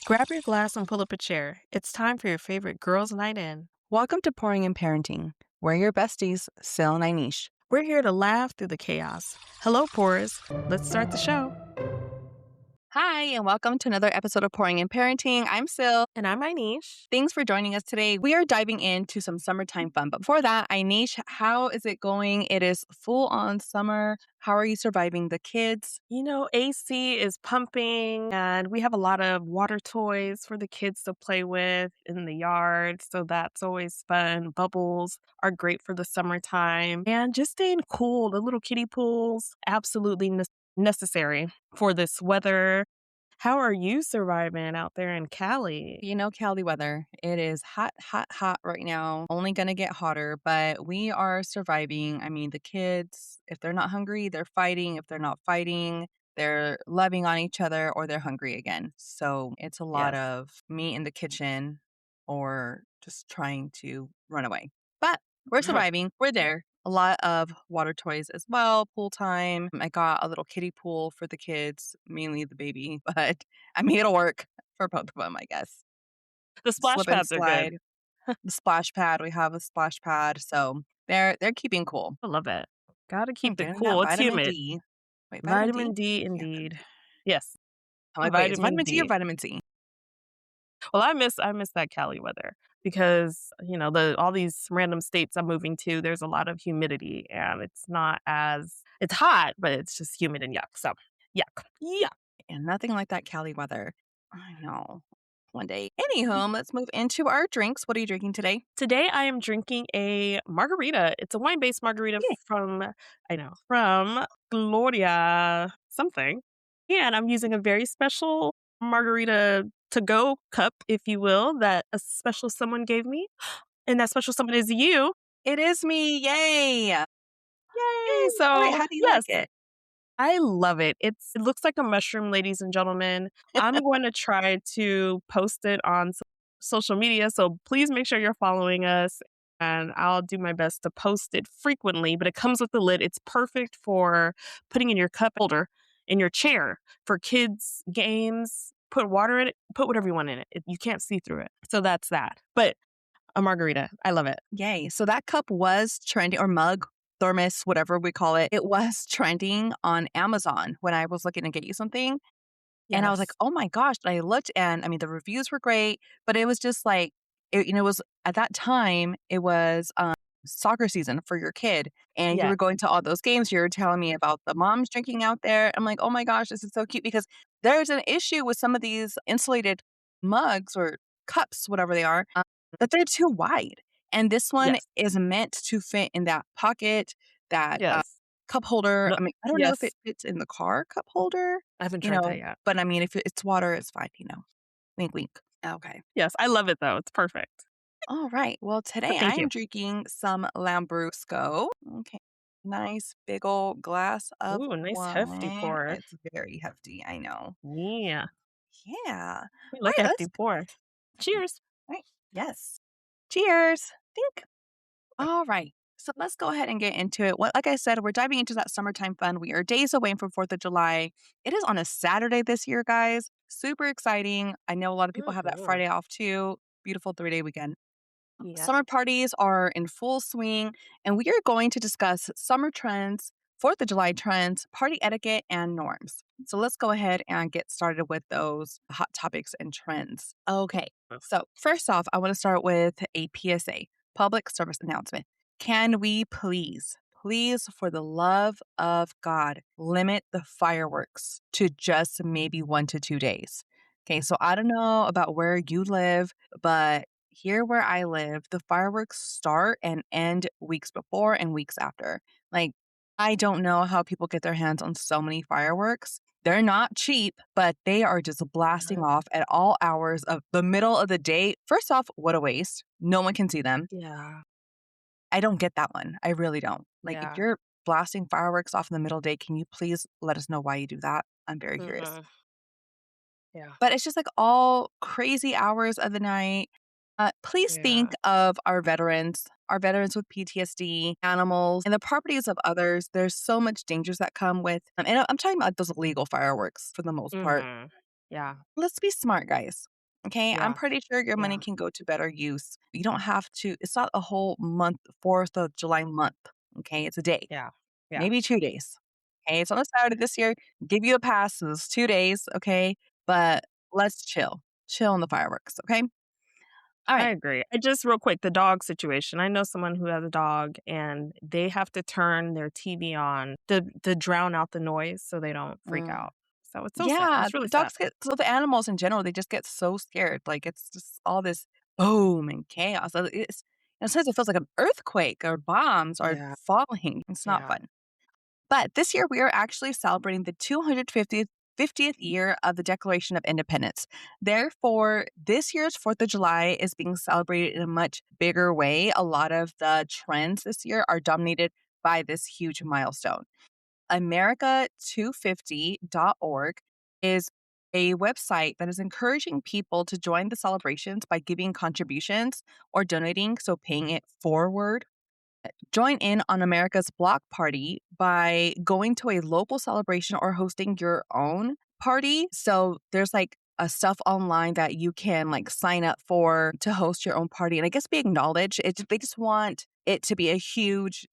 Grab your glass and pull up a chair. It's time for your favorite girls' night in. Welcome to Pouring in Parenting. We're your besties, Sil and Inish. We're here to laugh through the chaos. Hello, Pores. Let's start the show. Hi, and welcome to another episode of Pouring in Parenting. I'm Sil. And I'm Inish. Thanks for joining us today. We are diving into some summertime fun. But before that, Inish, how is it going? It is full on summer. How are you surviving the kids? AC is pumping, and we have a lot of water toys for the kids to play with in the yard. So that's always fun. Bubbles are great for the summertime. And just staying cool. The little kiddie pools, absolutely necessary for this weather. How are you surviving out there in Cali? Cali weather. It is hot, hot, hot right now. Only going to get hotter, but we are surviving. I mean, the kids, if they're not hungry, they're fighting. If they're not fighting, they're loving on each other or they're hungry again. So it's a lot Yes. of me in the kitchen or just trying to run away. But we're surviving. We're there. A lot of water toys as well, pool time. I got a little kiddie pool for the kids, mainly the baby, but I mean, it'll work for both of them, I guess. The splash Slip and pads are good. slide. The splash pad, we have a splash pad, so they're keeping cool. I love it. Gotta keep it Getting that cool. It's vitamin humid. D. Wait, vitamin Vitamin D? D, Yeah. indeed. Yes, I'm like, wait, is vitamin vitamin D or D. vitamin C? Well, I miss that Cali weather because, all these random states I'm moving to, there's a lot of humidity and it's hot, but it's just humid and yuck. So, yuck. Yuck. And nothing like that Cali weather. I know. One day. Anywho, let's move into our drinks. What are you drinking today? Today I am drinking a margarita. It's a wine-based margarita Yay. from Gloria something. Yeah, and I'm using a very special margarita to-go cup, if you will, that a special someone gave me. And that special someone is you. It is me. Yay. Yay. Yay! All right, So, how do you like yes, it? I love it. It looks like a mushroom, ladies and gentlemen. I'm going to try to post it on social media, so please make sure you're following us, and I'll do my best to post it frequently, but it comes with the lid. It's perfect for putting in your cup holder in your chair for kids' games. Put water in it, put whatever you want in it. You can't see through it. So that's that. But a margarita, I love it. Yay. So that cup was trending, or mug, thermos, whatever we call it. It was trending on Amazon when I was looking to get you something. And I was like, Yes. oh my gosh. And I looked and I mean, the reviews were great, but it was just like, it was at that time, it was soccer season for your kid. And you Yes. were going to all those games. You were telling me about the moms drinking out there. I'm like, oh my gosh, this is so cute because there's an issue with some of these insulated mugs or cups, whatever they are, that they're too wide. And this one Yes. is meant to fit in that pocket, that Yes. cup holder. No, I mean, I don't know if it yes. fits in the car cup holder, I haven't you tried that know, yet. but I mean, if it's water, it's fine. Wink, wink. Okay. Yes, I love it though. It's perfect. All right. Well, today But I thank am you. drinking some Lambrusco. Okay. Nice big old glass of Ooh, nice hefty wine. pour. It's very hefty. I know. Yeah, Yeah. All we like right. a Let's. hefty pour. Cheers. Right. Yes. Cheers. Think. All right. So let's go ahead and get into it. Like I said, we're diving into that summertime fun. We are days away from 4th of July. It is on a Saturday this year, guys. Super exciting. I know a lot of people have that Mhm. Friday off too. Beautiful 3-day weekend. Yeah. Summer parties are in full swing, and we are going to discuss summer trends, 4th of July trends, party etiquette, and norms. So let's go ahead and get started with those hot topics and trends. Okay, so first off, I want to start with a PSA, public service announcement. Can we please, for the love of God, limit the fireworks to just maybe 1 to 2 days? Okay, so I don't know about where you live, but here where I live, the fireworks start and end weeks before and weeks after. Like, I don't know how people get their hands on so many fireworks. They're not cheap, but they are just blasting off at all hours of the middle of the day. First off, what a waste. No one can see them. Yeah. I don't get that one. I really don't. Like, if Yeah. you're blasting fireworks off in the middle of the day, can you please let us know why you do that? I'm very curious. Mhm. Yeah. But it's just like all crazy hours of the night. Please think Yeah. of our veterans with PTSD, animals, and the properties of others. There's so much dangers that come with, and I'm talking about those illegal fireworks for the most part. Mhm. Yeah. Let's be smart, guys. Okay. I'm Yeah. pretty sure your money Yeah. can go to better use. You don't have to, it's not a whole month, 4th of July month. Okay. It's a day, Yeah. Yeah. maybe 2 days. Okay. It's on a Saturday this year. Give you a pass. It's 2 days. Okay. But let's chill on the fireworks. Okay. All I right. agree. I just real quick, the dog situation. I know someone who has a dog and they have to turn their TV on to drown out the noise so they don't freak Mm. out. So it's so sad. Yeah. It's really sad. Dogs get, so the animals in general, they just get so scared. Like it's just all this boom and chaos. And sometimes it feels like an earthquake or bombs are Yeah. falling. It's not Yeah. fun. But this year, we are actually celebrating the 250th year of the Declaration of Independence. Therefore, this year's 4th of July is being celebrated in a much bigger way. A lot of the trends this year are dominated by this huge milestone. America250.org is a website that is encouraging people to join the celebrations by giving contributions or donating, so paying it forward. Join in on America's block party by going to a local celebration or hosting your own party. So there's like a stuff online that you can like sign up for to host your own party and I guess be acknowledged. They just want it to be a huge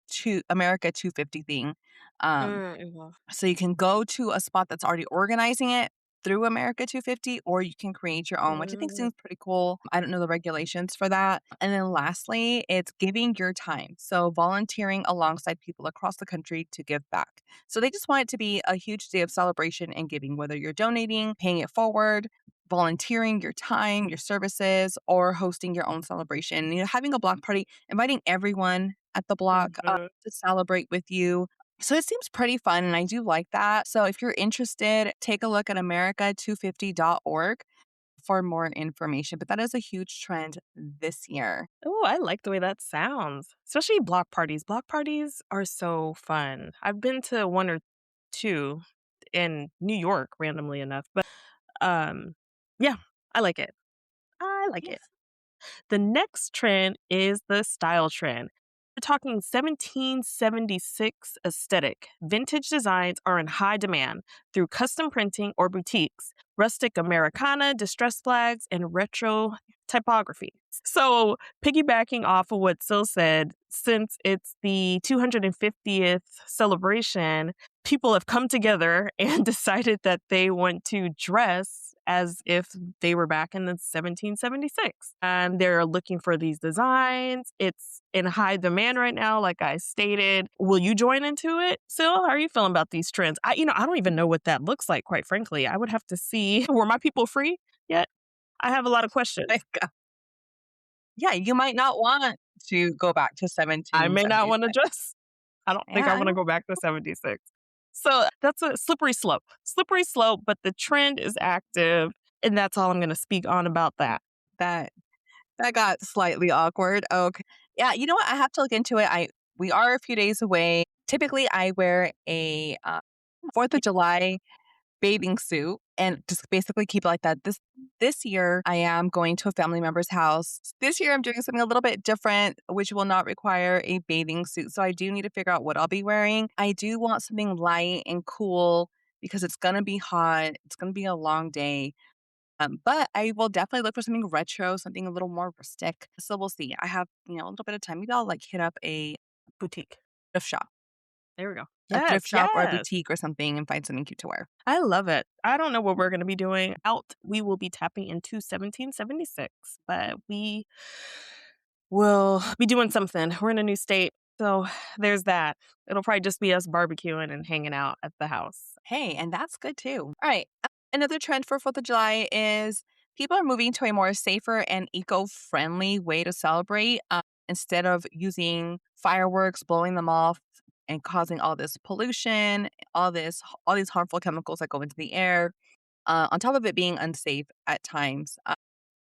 America 250 thing. Um, Mhm. so you can go to a spot that's already organizing it through America 250, or you can create your own, which I think Mm. seems pretty cool. I don't know the regulations for that. And then lastly, it's giving your time. So volunteering alongside people across the country to give back. So they just want it to be a huge day of celebration and giving, whether you're donating, paying it forward, volunteering your time, your services, or hosting your own celebration. Having a block party, inviting everyone at the block Mhm. to celebrate with you. So it seems pretty fun, and I do like that. So if you're interested, take a look at america250.org for more information. But that is a huge trend this year. Oh, I like the way that sounds, especially block parties. Block parties are so fun. I've been to 1 or 2 in New York, randomly enough, but, um, yeah, I like it. I like it. Yes. The next trend is the style trend. We're talking 1776 aesthetic. Vintage designs are in high demand through custom printing or boutiques, rustic Americana, distress flags, and retro typography. So, piggybacking off of what Sil said, since it's the 250th celebration, people have come together and decided that they want to dress as if they were back in the 1776. And they're looking for these designs. It's in high demand right now, like I stated. Will you join into it? Sil, how are you feeling about these trends? I don't even know what that looks like, quite frankly. I would have to see. Were my people free yet? I have a lot of questions. Yeah, you might not want to go back to I may not want to 1776. dress. I don't think I Yeah, I want to don't go back to 76. So that's a slippery slope. Slippery slope, but the trend is active. And that's all I'm going to speak on about that. that that got slightly awkward. Okay. Yeah, you know what? I have to look into it. I We are a few days away. Typically, I wear a 4th of July bathing suit and just basically keep it like that. This year I am going to a family member's house. This year I'm doing something a little bit different, which will not require a bathing suit. So I do need to figure out what I'll be wearing. I do want something light and cool because it's gonna be hot. It's gonna be a long day. But I will definitely look for something retro, something a little more rustic. So we'll see. I have, a little bit of time. Maybe I'll like hit up a Boutique. thrift shop, There we go. a Yes, thrift shop or a yes. boutique or something and find something cute to wear. I love it. I don't know what we're going to be doing out. We will be tapping into 1776, but we will be doing something. We're in a new state. So there's that. It'll probably just be us barbecuing and hanging out at the house. Hey, and that's good too. All right. Another trend for 4th of July is people are moving to a more safer and eco friendly way to celebrate instead of using fireworks, blowing them off, and causing all this pollution, all these harmful chemicals that go into the air. On top of it being unsafe at times,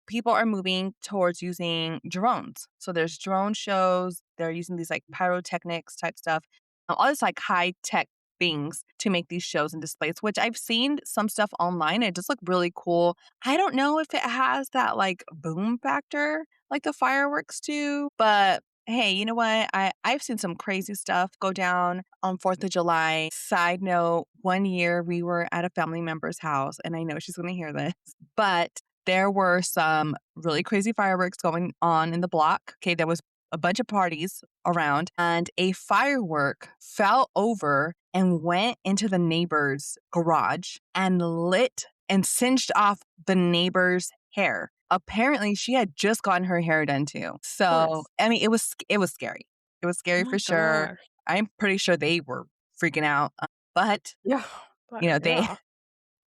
people are moving towards using drones. So there's drone shows. They're using these like pyrotechnics type stuff, all this like high tech things to make these shows and displays, which I've seen some stuff online. It does look really cool. I don't know if it has that like boom factor like the fireworks do, but hey, you know what? I've seen some crazy stuff go down on 4th of July. Side note, one year we were at a family member's house, and I know she's going to hear this, but there were some really crazy fireworks going on in the block. Okay, there was a bunch of parties around, and a firework fell over and went into the neighbor's garage and lit and singed off the neighbor's hair. Apparently, she had just gotten her hair done too. Of So, course. I mean, it was scary. It was Oh scary for my sure. gosh. I'm pretty sure they were freaking out. But, Yeah. But you know, yeah.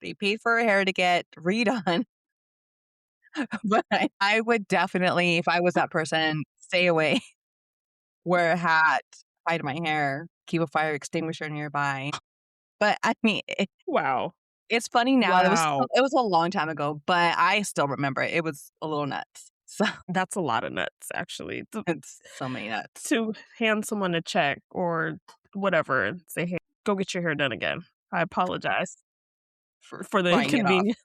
they paid for her hair to get redone. But I would definitely, if I was that person, stay away, wear a hat, hide my hair, keep a fire extinguisher nearby. But I mean, Wow. it's funny now. Wow. It was a long time ago, but I still remember it. It was a little nuts. So That's a lot of nuts, actually, it's so many nuts. to hand someone a check or whatever and say, "Hey, go get your hair done again. I apologize for the Frying it off. inconvenience."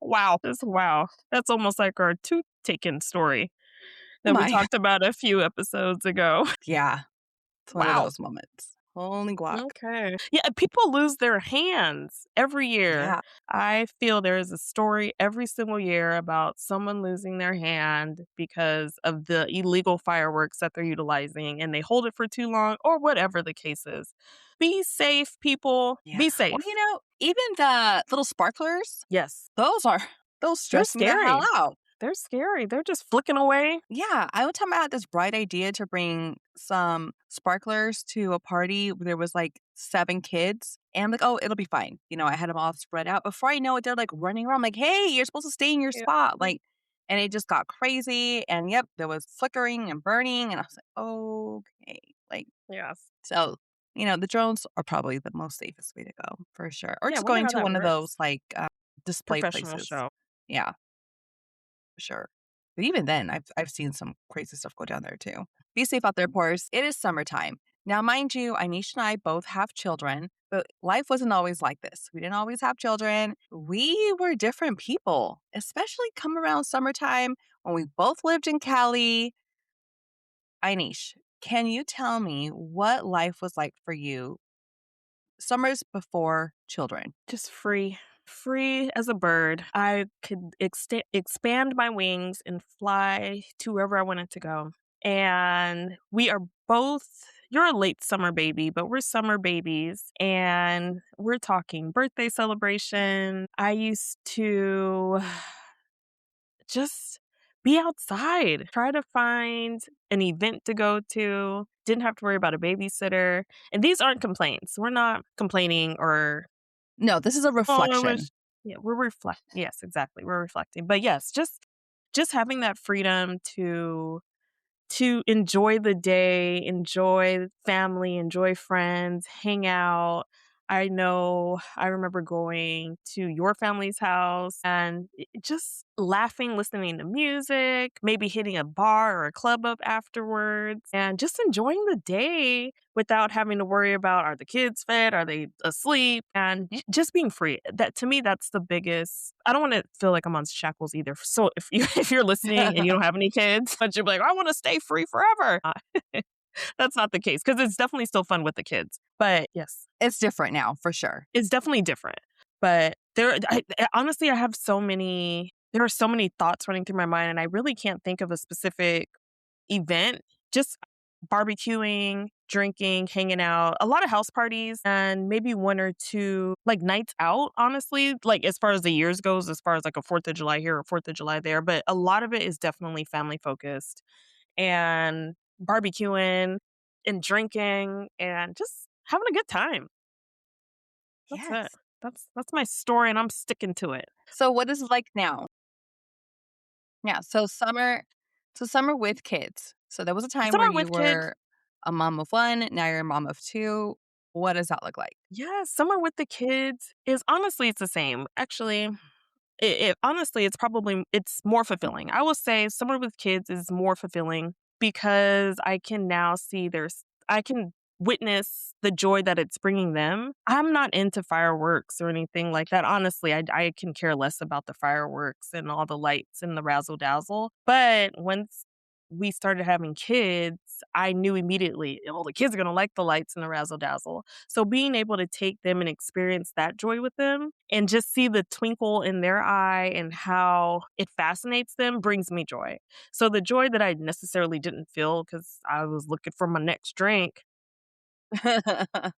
Wow. Just wow. That's almost like our tooth taken story Oh that we my. talked about a few episodes ago. Yeah. It's one of Wow. those moments. Holy guac. Okay. Yeah, people lose their hands every year. Yeah. I feel there is a story every single year about someone losing their hand because of the illegal fireworks that they're utilizing and they hold it for too long or whatever the case is. Be safe, people. Yeah. Be Well, safe. even the little sparklers, Yes. those are those They're stress me the hell scary. out. They're scary. They're just flicking away. Yeah, I one time I had this bright idea to bring some sparklers to a party where there was like 7 kids, and I'm like, "Oh, it'll be fine." I had them all spread out. Before I know it, they're like running around like, "Hey, you're supposed to stay in your Yeah. spot." Like, and it just got crazy. And yep, there was flickering and burning, and I was like, "Okay." Like, Yes. so the drones are probably the most safest way to go for sure, or Yeah, I just wonder going how to that one of those works. like display Professional places. show. Yeah, for sure. But even then, I've seen some crazy stuff go down there too. Be safe out there, Pores. It is summertime. Now, mind you, Anish and I both have children, but life wasn't always like this. We didn't always have children. We were different people, especially come around summertime when we both lived in Cali. Anish, can you tell me what life was like for you summers before children? Just free. Free as a bird. I could expand my wings and fly to wherever I wanted to go. And we are both you're a late summer baby, but we're summer babies and we're talking birthday celebration. I used to just be outside, try to find an event to go to, didn't have to worry about a babysitter. And these aren't complaints. We're not complaining or No, this is a oh, I wish reflection. yeah, we're yes, exactly, we're reflecting. But yes, just having that freedom to enjoy the day, enjoy family, enjoy friends, hang out. I remember going to your family's house and just laughing, listening to music, maybe hitting a bar or a club up afterwards, and just enjoying the day without having to worry about are the kids fed, are they asleep, and just being free. That to me, that's the biggest. I don't want to feel like I'm on shackles either. So if you if you're listening and you don't have any kids, but you're like, I want to stay free forever. That's not the case because it's definitely still fun with the kids. But yes, It's different now, for sure. it's definitely different. But honestly, I have there are so many thoughts running through my mind, and I really can't think of a specific event. Just barbecuing, drinking, hanging out, a lot of house parties, and maybe 1 or 2, like, nights out, honestly, like, as far as the years goes, as far as, like, a 4th of July here or 4th of July there, but a lot of it is definitely family focused and barbecuing and drinking and just having a good time. That's it. Yes. That's my story, and I'm sticking to it. So what is it like now? Yeah, so summer with kids. So there was a time where Summer you with kids. were a mom of 1, now you're a mom of 2. What does that look like? Yeah, summer with the kids is honestly, it's the same. Actually, honestly, it's more fulfilling. I will say summer with kids is more fulfilling because I can now see I can witness the joy that it's bringing them. I'm not into fireworks or anything like that. Honestly, I can care less about the fireworks and all the lights and the razzle dazzle. But once we started having kids, I knew immediately, oh, the kids are gonna like the lights and the razzle dazzle. So being able to take them and experience that joy with them and just see the twinkle in their eye and how it fascinates them brings me joy. So the joy that I necessarily didn't feel because I was looking for my next drink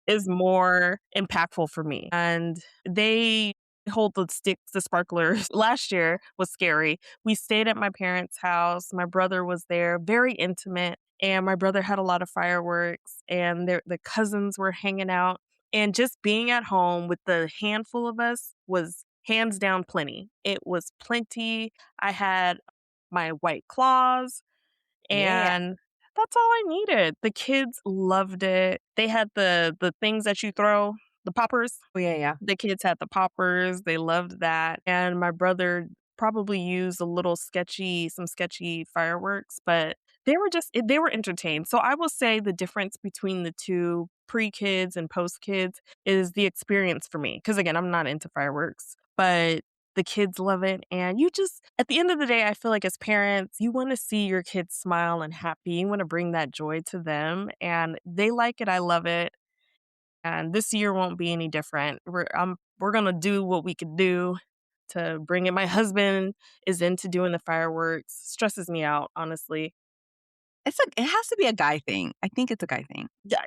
is more impactful for me. And they hold the sticks, the sparklers. Last year was scary. We stayed at my parents' house. My brother was there, very intimate. And my brother had a lot of fireworks, and the cousins were hanging out. And just being at home with the handful of us was hands down plenty. It was plenty. I had my white claws. Yeah. And that's all I needed. The kids loved it. They had the things that you throw, the poppers. Oh, yeah, yeah. The kids had the poppers, they loved that, and my brother probably used a little sketchy some sketchy fireworks, but they were entertained. So I will say the difference between the 2 pre-kids and post-kids is the experience for me. Because again, I'm not into fireworks, but the kids love it, and you just at the end of the day, I feel like as parents, you wanna see your kids smile and happy, you wanna bring that joy to them, and they like it, I love it. And this year won't be any different. We're gonna do what we could do to bring it. My husband is into doing the fireworks, stresses me out, honestly. It has to be a guy thing. I think it's a guy thing. Yeah,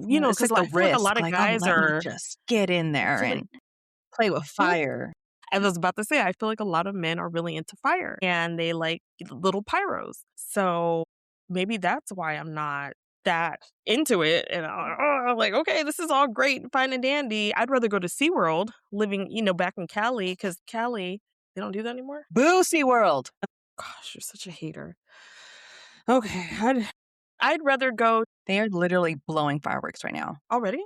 You know, it's because like the I feel like a lot risk, of like, "Oh, guys let me are just get in I there feel like and play with Mhm. fire." I was about to say, I feel like a lot of men are really into fire and they like little pyros. So maybe that's why I'm not that into it. And I'm like, okay, this is all great and fine and dandy. I'd rather go to SeaWorld living, back in Cali because Cali, they don't do that anymore. Boo, SeaWorld. Gosh, you're such a hater. Okay, I'd rather go They are literally blowing fireworks right now. already.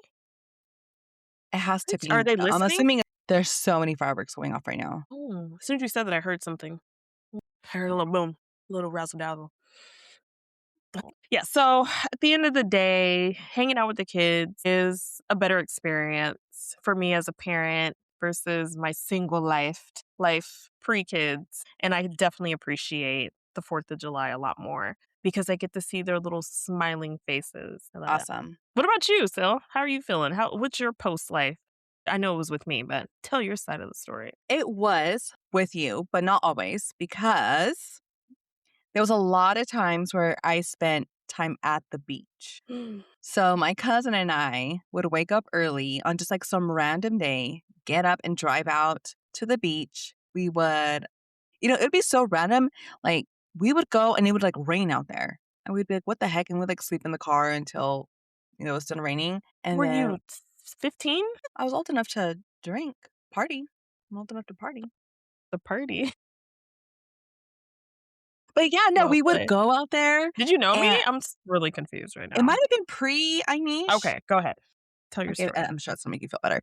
It has to Are be. they I'm listening? assuming there's so many fireworks going off right now. Oh, as soon as you said that, I heard something. I heard a little boom, a little razzle dazzle. Yeah, so at the end of the day, hanging out with the kids is a better experience for me as a parent versus my single life pre-kids. And I definitely appreciate the 4th of July a lot more because I get to see their little smiling faces. I love it. Awesome. What about you, Sil? How are you feeling? What's your post life? I know it was with me, but tell your side of the story. It was with you, but not always because there was a lot of times where I spent time at the beach. So my cousin and I would wake up early on just like some random day, get up and drive out to the beach. We would, it'd be so random. Like we would go and it would like rain out there. And we'd be like, what the heck? And we'd like sleep in the car until, it was done raining. And Were then you 15? I was old enough to drink, party. I'm old enough to party. The party. But yeah, no, Well we would played. go out there Did you know me? and I'm really confused right it now. might have been pre-Inish. Okay, go ahead. Tell your Okay, story. I'm sure it's gonna make you feel better.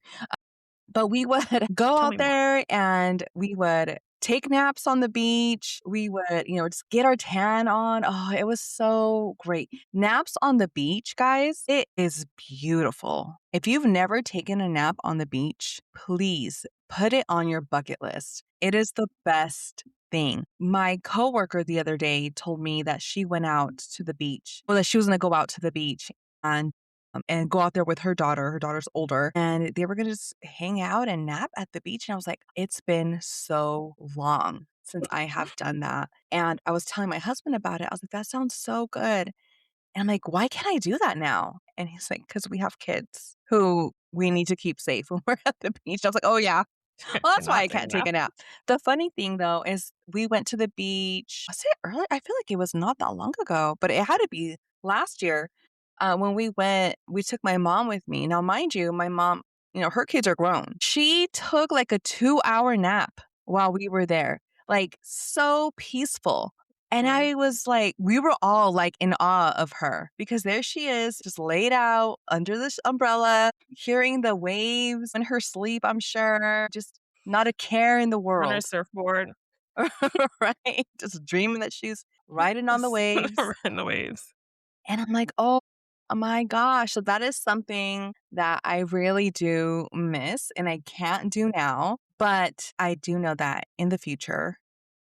But we would go Tell out me more. there and we would take naps on the beach. We would, just get our tan on. Oh, it was so great. Naps on the beach, guys, it is beautiful. If you've never taken a nap on the beach, please put it on your bucket list. It is the best thing. My coworker the other day told me that she went out to the beach, or that she was going to go out to the beach and go out there with her daughter. Her daughter's older, and they were gonna just hang out and nap at the beach. And I was like, it's been so long since I have done that. And I was telling my husband about it. I was like, that sounds so good. And I'm like, why can't I do that now? And he's like, because we have kids who we need to keep safe when we're at the beach. I was like, oh, yeah. Well, that's why Cannot I take a can't take nap. a nap. The funny thing, though, is we went to the beach. Was it early? I feel like it was not that long ago, but it had to be last year. When we went, we took my mom with me. Now, mind you, my mom, her kids are grown. She took like a 2-hour nap while we were there, like so peaceful. And Mm. I was like, we were all like in awe of her because there she is, just laid out under this umbrella, hearing the waves in her sleep, I'm sure. Just not a care in the On our world, surfboard. right? Just dreaming that she's riding on the waves. In the waves. And I'm like, oh my gosh. So that is something that I really do miss and I can't do now. But I do know that in the future,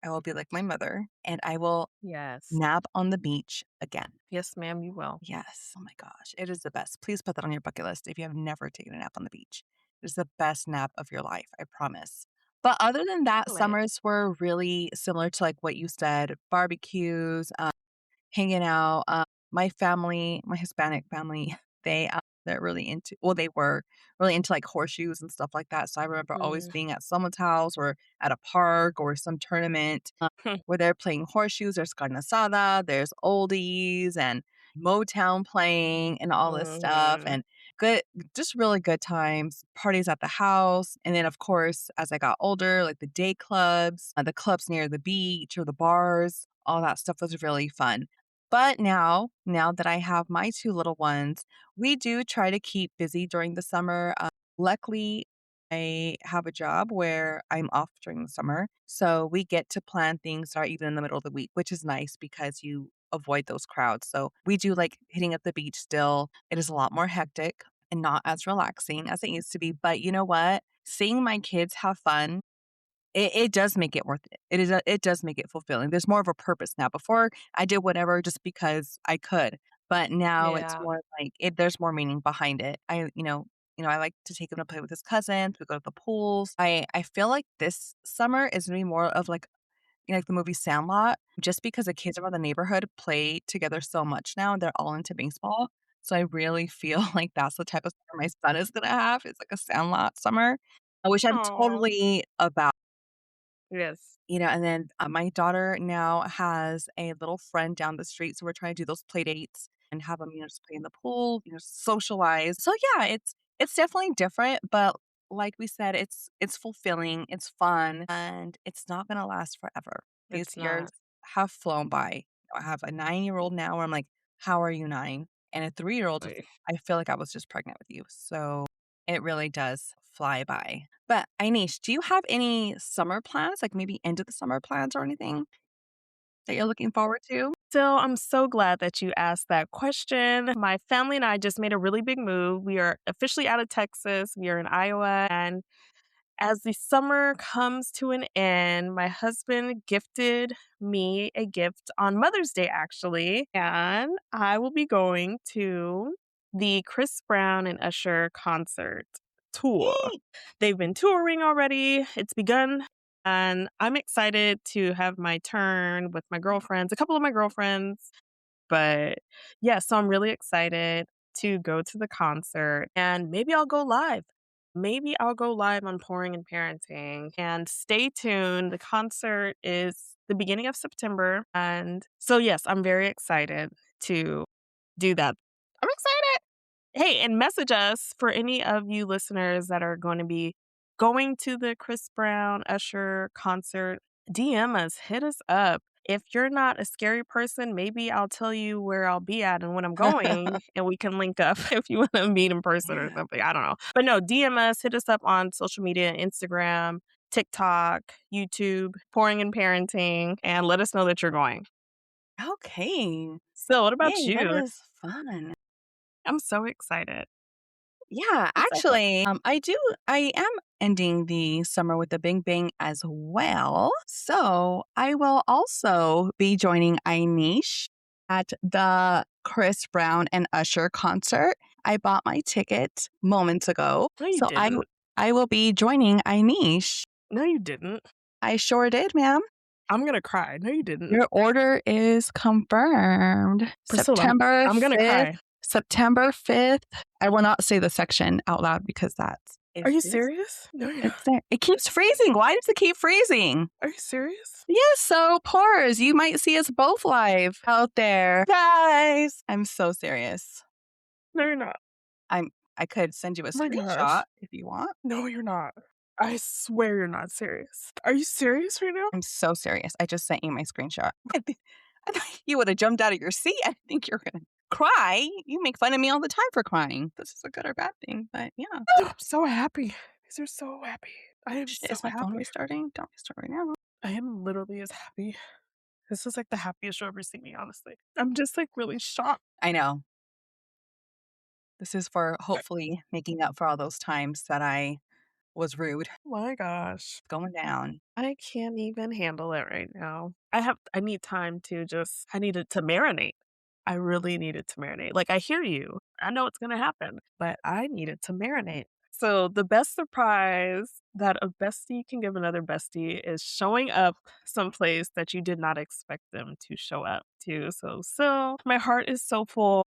I will be like my mother and I will Yes. nap on the beach again. Yes, ma'am, you will. Yes. Oh my gosh. It is the best. Please put that on your bucket list if you have never taken a nap on the beach. It's the best nap of your life, I promise. But other than that, Excellent. summers were really similar to like what you said, barbecues, hanging out. My family, my Hispanic family, they're really into well, they were really into like horseshoes and stuff like that. So I remember always Mm. being at someone's house or at a park or some tournament where they're playing horseshoes. There's carne asada, there's oldies and Motown playing and all this stuff Mhm. and good just really good times, parties at the house. And then of course, as I got older, like the day clubs, the clubs near the beach or the bars, all that stuff was really fun. But now that I have my 2 little ones, we do try to keep busy during the summer. Luckily, I have a job where I'm off during the summer, so we get to plan things that are even in the middle of the week, which is nice because you avoid those crowds. So we do like hitting up the beach still. It is a lot more hectic and not as relaxing as it used to be. But you know what? Seeing my kids have fun it does make it worth it. It does make it fulfilling. There's more of a purpose now. Before, I did whatever just because I could, but now it's Yeah. more like there's more meaning behind it. I like to take him to play with his cousins, we go to the pools. I feel like this summer is gonna be more of like, like the movie Sandlot, just because the kids around the neighborhood play together so much now, and they're all into baseball. So I really feel like that's the type of summer my son is gonna have. It's like a Sandlot summer, which I'm Oh. totally about. Yes. And then, my daughter now has a little friend down the street, so we're trying to do those play dates and have them, just play in the pool, socialize. So, yeah, it's definitely different, but like we said, it's fulfilling, it's fun, and it's not gonna last forever. These It's years not. have flown by. I have a nine-year-old now where I'm like, "How are you 9?" And a three-year-old, Like, I feel like I was just pregnant with you. So it really does fly by. But Inish, do you have any summer plans, like maybe end of the summer plans or anything that you're looking forward to? so I'm so glad that you asked that question. My family and I just made a really big move. We are officially out of Texas. We are in Iowa. And as the summer comes to an end, my husband gifted me a gift on Mother's Day, actually. And I will be going to the Chris Brown and Usher concert tour. Yay! They've been touring already, it's begun. And I'm excited to have my turn with my girlfriends, a couple of my girlfriends. But yeah, so I'm really excited to go to the concert and maybe I'll go live. Maybe I'll go live on Pouring and Parenting and stay tuned. The concert is the beginning of September. And so, yes, I'm very excited to do that. I'm excited. Hey, and message us for any of you listeners that are going to be going to the Chris Brown Usher concert. DM us, hit us up. If you're not a scary person, maybe I'll tell you where I'll be at and when I'm going, and we can link up if you want to meet in person or Yeah. something. I don't know. But no, DM us, hit us up on social media, Instagram, TikTok, YouTube, Pouring and Parenting, and let us know that you're going. Okay. So, what about Yay, that you? is fun. I'm so excited. Yeah, I'm so excited. actually, I am ending the summer with a bing bang as well. So I will also be joining Inish at the Chris Brown and Usher concert. I bought my ticket moments ago. No, you So didn't. I will be joining Inish. No, you didn't. I sure did, ma'am. I'm gonna cry. No, you didn't. Your order is confirmed. Priscilla, I'm gonna cry. September 5th. I will not say the section out loud because that's Are is you is serious? No, you're it's not. there. It keeps freezing. Why does it keep freezing? Are you serious? Yes, so pores, you might see us both live out there. Guys, I'm so serious. No, you're not. I'm I could send you a Oh my screenshot gosh. if you want. No, you're not. I swear you're not serious. Are you serious right now? I'm so serious. I just sent you my screenshot. I thought you would have jumped out of your seat. I think you're gonna cry. You make fun of me all the time for crying. This is a good or bad thing, but yeah. I'm so happy. These are so happy. I am so Is my phone happy. restarting? Don't restart right now. I am literally as happy. This is like the happiest you'll ever see me, honestly. I'm just like really shocked. I know. This is for hopefully making up for all those times that I was rude. Oh my gosh. Going down. I can't even handle it right now. I need time to just I need it to marinate. I really need it to marinate. Like, I hear you. I know it's gonna happen, but I need it to marinate. So, the best surprise that a bestie can give another bestie is showing up someplace that you did not expect them to show up to. So my heart is so full.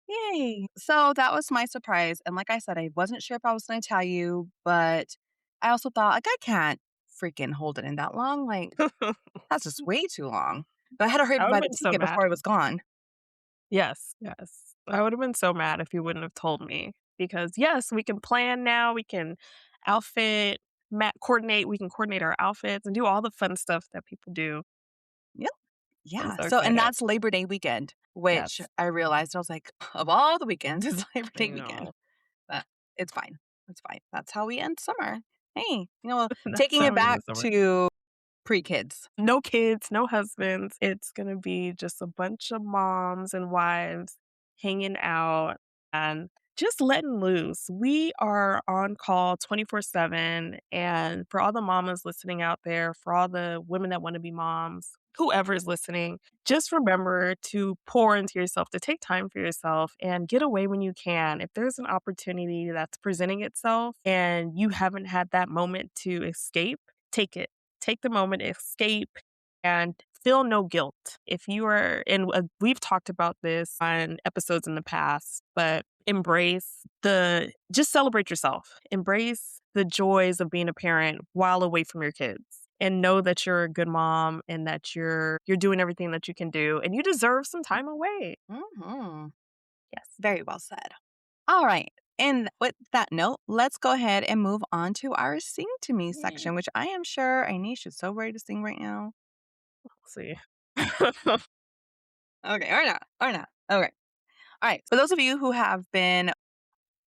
Yay. So that was my surprise. And like I said, I wasn't sure if I was going to tell you, but I also thought, like, I can't freaking hold it in that long. Like, that's just way too long. But I had to hurry up I and would've buy the been so ticket mad. before I was gone. Yes, yes. I would have been so mad if you wouldn't have told me because yes, we can plan now, we can outfit, coordinate, we can coordinate our outfits and do all the fun stuff that people do. Yep. So I'm Yeah. so So, and excited. that's Labor Day weekend, which Yes, I realized I was like, of all the weekends, it's Labor I Day weekend. know. But it's fine. It's fine. That's how we end summer. Hey, That's taking how it we end back the summer. to pre kids. No kids, no husbands. It's gonna be just a bunch of moms and wives hanging out and just letting loose. We are on call 24/7. And for all the mamas listening out there, for all the women that want to be moms, whoever is listening, just remember to pour into yourself, to take time for yourself and get away when you can. If there's an opportunity that's presenting itself and you haven't had that moment to escape, take it. Take the moment, escape, and feel no guilt. If you are, and we've talked about this on episodes in the past, but just celebrate yourself. Embrace the joys of being a parent while away from your kids. And know that you're a good mom and that you're doing everything that you can do and you deserve some time away. Hmm. Yes. Very well said. All right. And with that note, let's go ahead and move on to our Sing to Me Mm. section, which I am sure Anish is so ready to sing right now. Let's see. Okay, or not, or not. Okay. All right. For those of you who have been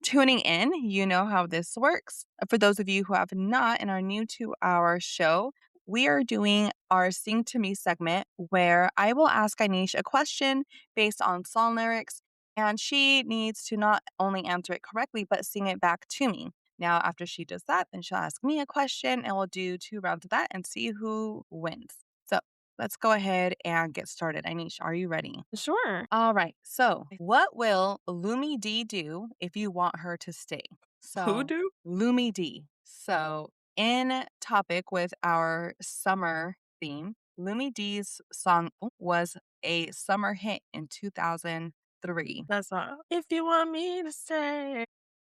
tuning in, you know how this works. For those of you who have not and are new to our show, we are doing our Sing to Me segment where I will ask Anish a question based on song lyrics, and she needs to not only answer it correctly, but sing it back to me. Now, after she does that, then she'll ask me a question, and we'll do 2 rounds of that and see who wins. So let's go ahead and get started. Anish, are you ready? Sure. All right. So, what will Lumi D do if you want her to stay? Who So, do? Lumi D. So, in topic with our summer theme, Lumi D's song was a summer hit in 2003. That's not. If you want me to stay,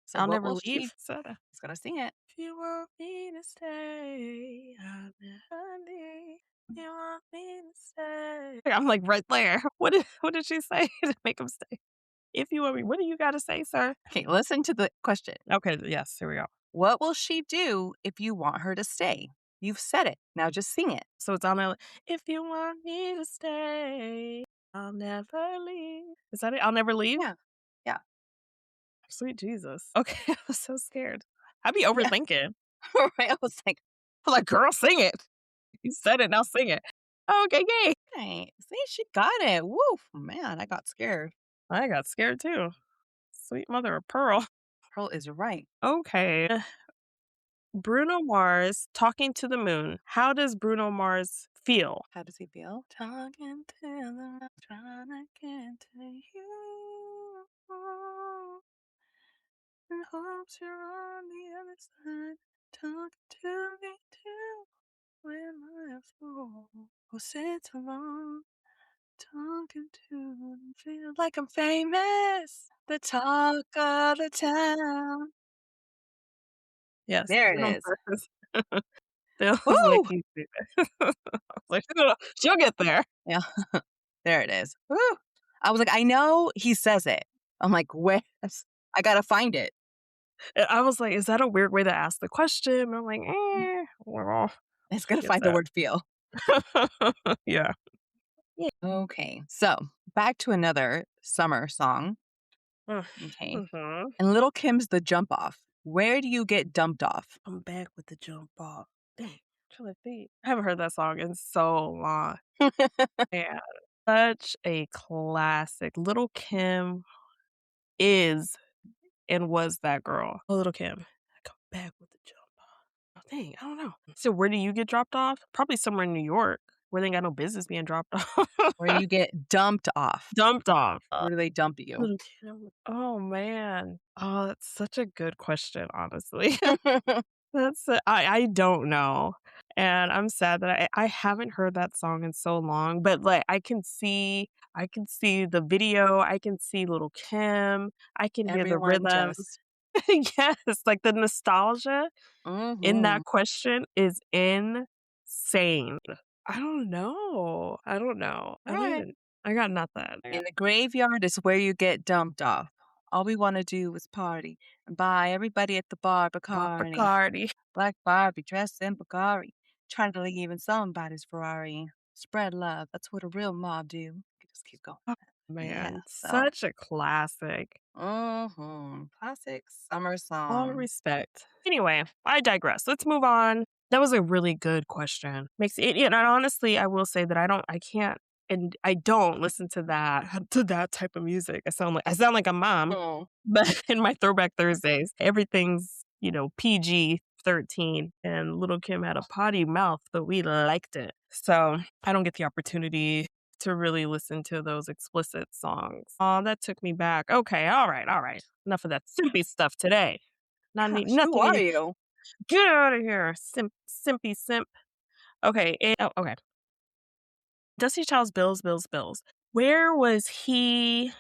So, I'll what never will leave. she? Said He's going to sing it. if you want me to stay, I'll never leave. If you want me to stay. I'm like right there. What did she say to make him stay? If you want me, what do you got to say, sir? Okay, listen to the question. Okay, yes, here we go. What will she do if you want her to stay? You've said it. Now just sing it. So it's on there. If you want me to stay, I'll never leave. Is that it? I'll never leave. Yeah. Yeah. Sweet Jesus. Okay, I was so scared. I'd be Yeah. overthinking. Right. I was like, I'm like, girl, sing it. You said it, now sing it. Okay, yay. hey, see, she got it. Woof, man, I got scared. I got scared too. Sweet mother of pearl. Pearl is right. Okay. Bruno Mars talking to the moon. How does Bruno Mars feel? How does he feel? Talking to the trying to get to you. And hopes you're on the other side. Talking to me too. When I fall. Oh, sit alone. Talking to and feel like I'm famous. The talk of the town. Yes, There it Bruno is. Mars feels like Woo! he's I was like, she'll get there. Yeah, there it is. Woo! I was like, I know he says it. I'm like, where? I gotta find it. I was like, is that a weird way to ask the question? I'm like, well, It's she gonna gets find the that. word feel. Yeah. Yeah. Okay, so back to another summer song. Okay, Mm-hmm. and Little Kim's "The Jump Off." Where do you get dumped off? I'm back with the jump off. Dang, trying to think. I haven't heard that song in so long. Yeah. Such a classic. Little Kim is and was that girl. Oh, Little Kim. Back with the jump. Oh, dang, I don't know. So where do you get dropped off? Probably somewhere in New York where they ain't got no business being dropped off. Where you get dumped off. Dumped off. Where do they dump you? Little kid. Oh, man. Oh, that's such a good question, honestly. I don't know, and I'm sad that I haven't heard that song in so long, but, like, I can see the video, I can see Little Kim, I can hear the Everyone rhythm. just Yes, like, the nostalgia in mhm. that question is insane. I don't know. I don't know. I don't Alright. even I got nothing. In the graveyard is where you get dumped off. All we wanna do is party and buy everybody at the bar Bought Bacardi. Bacardi. Black Barbie dressed in Bulgari, trying to leave in somebody's Ferrari. Spread love, that's what a real mob do. Just keep going. Oh, Yeah, man, so such a classic. classic summer All song. respect. Anyway, I digress. Let's move on. That was a really good question. Makes it, and honestly, I will say that I can't, and I don't listen to that type of music. I sound like a mom, Oh, but in my Throwback Thursdays, everything's PG-13, and Little Kim had a potty mouth, but we liked it. So I don't get the opportunity to really listen to those explicit songs. Oh, that took me back. Okay, all right. Enough of that simpy stuff today. Not need gosh, who nothing are to you? get out of here, simpy simp. Okay, okay. Dusty Child's Bills, Bills, Bills. Where was he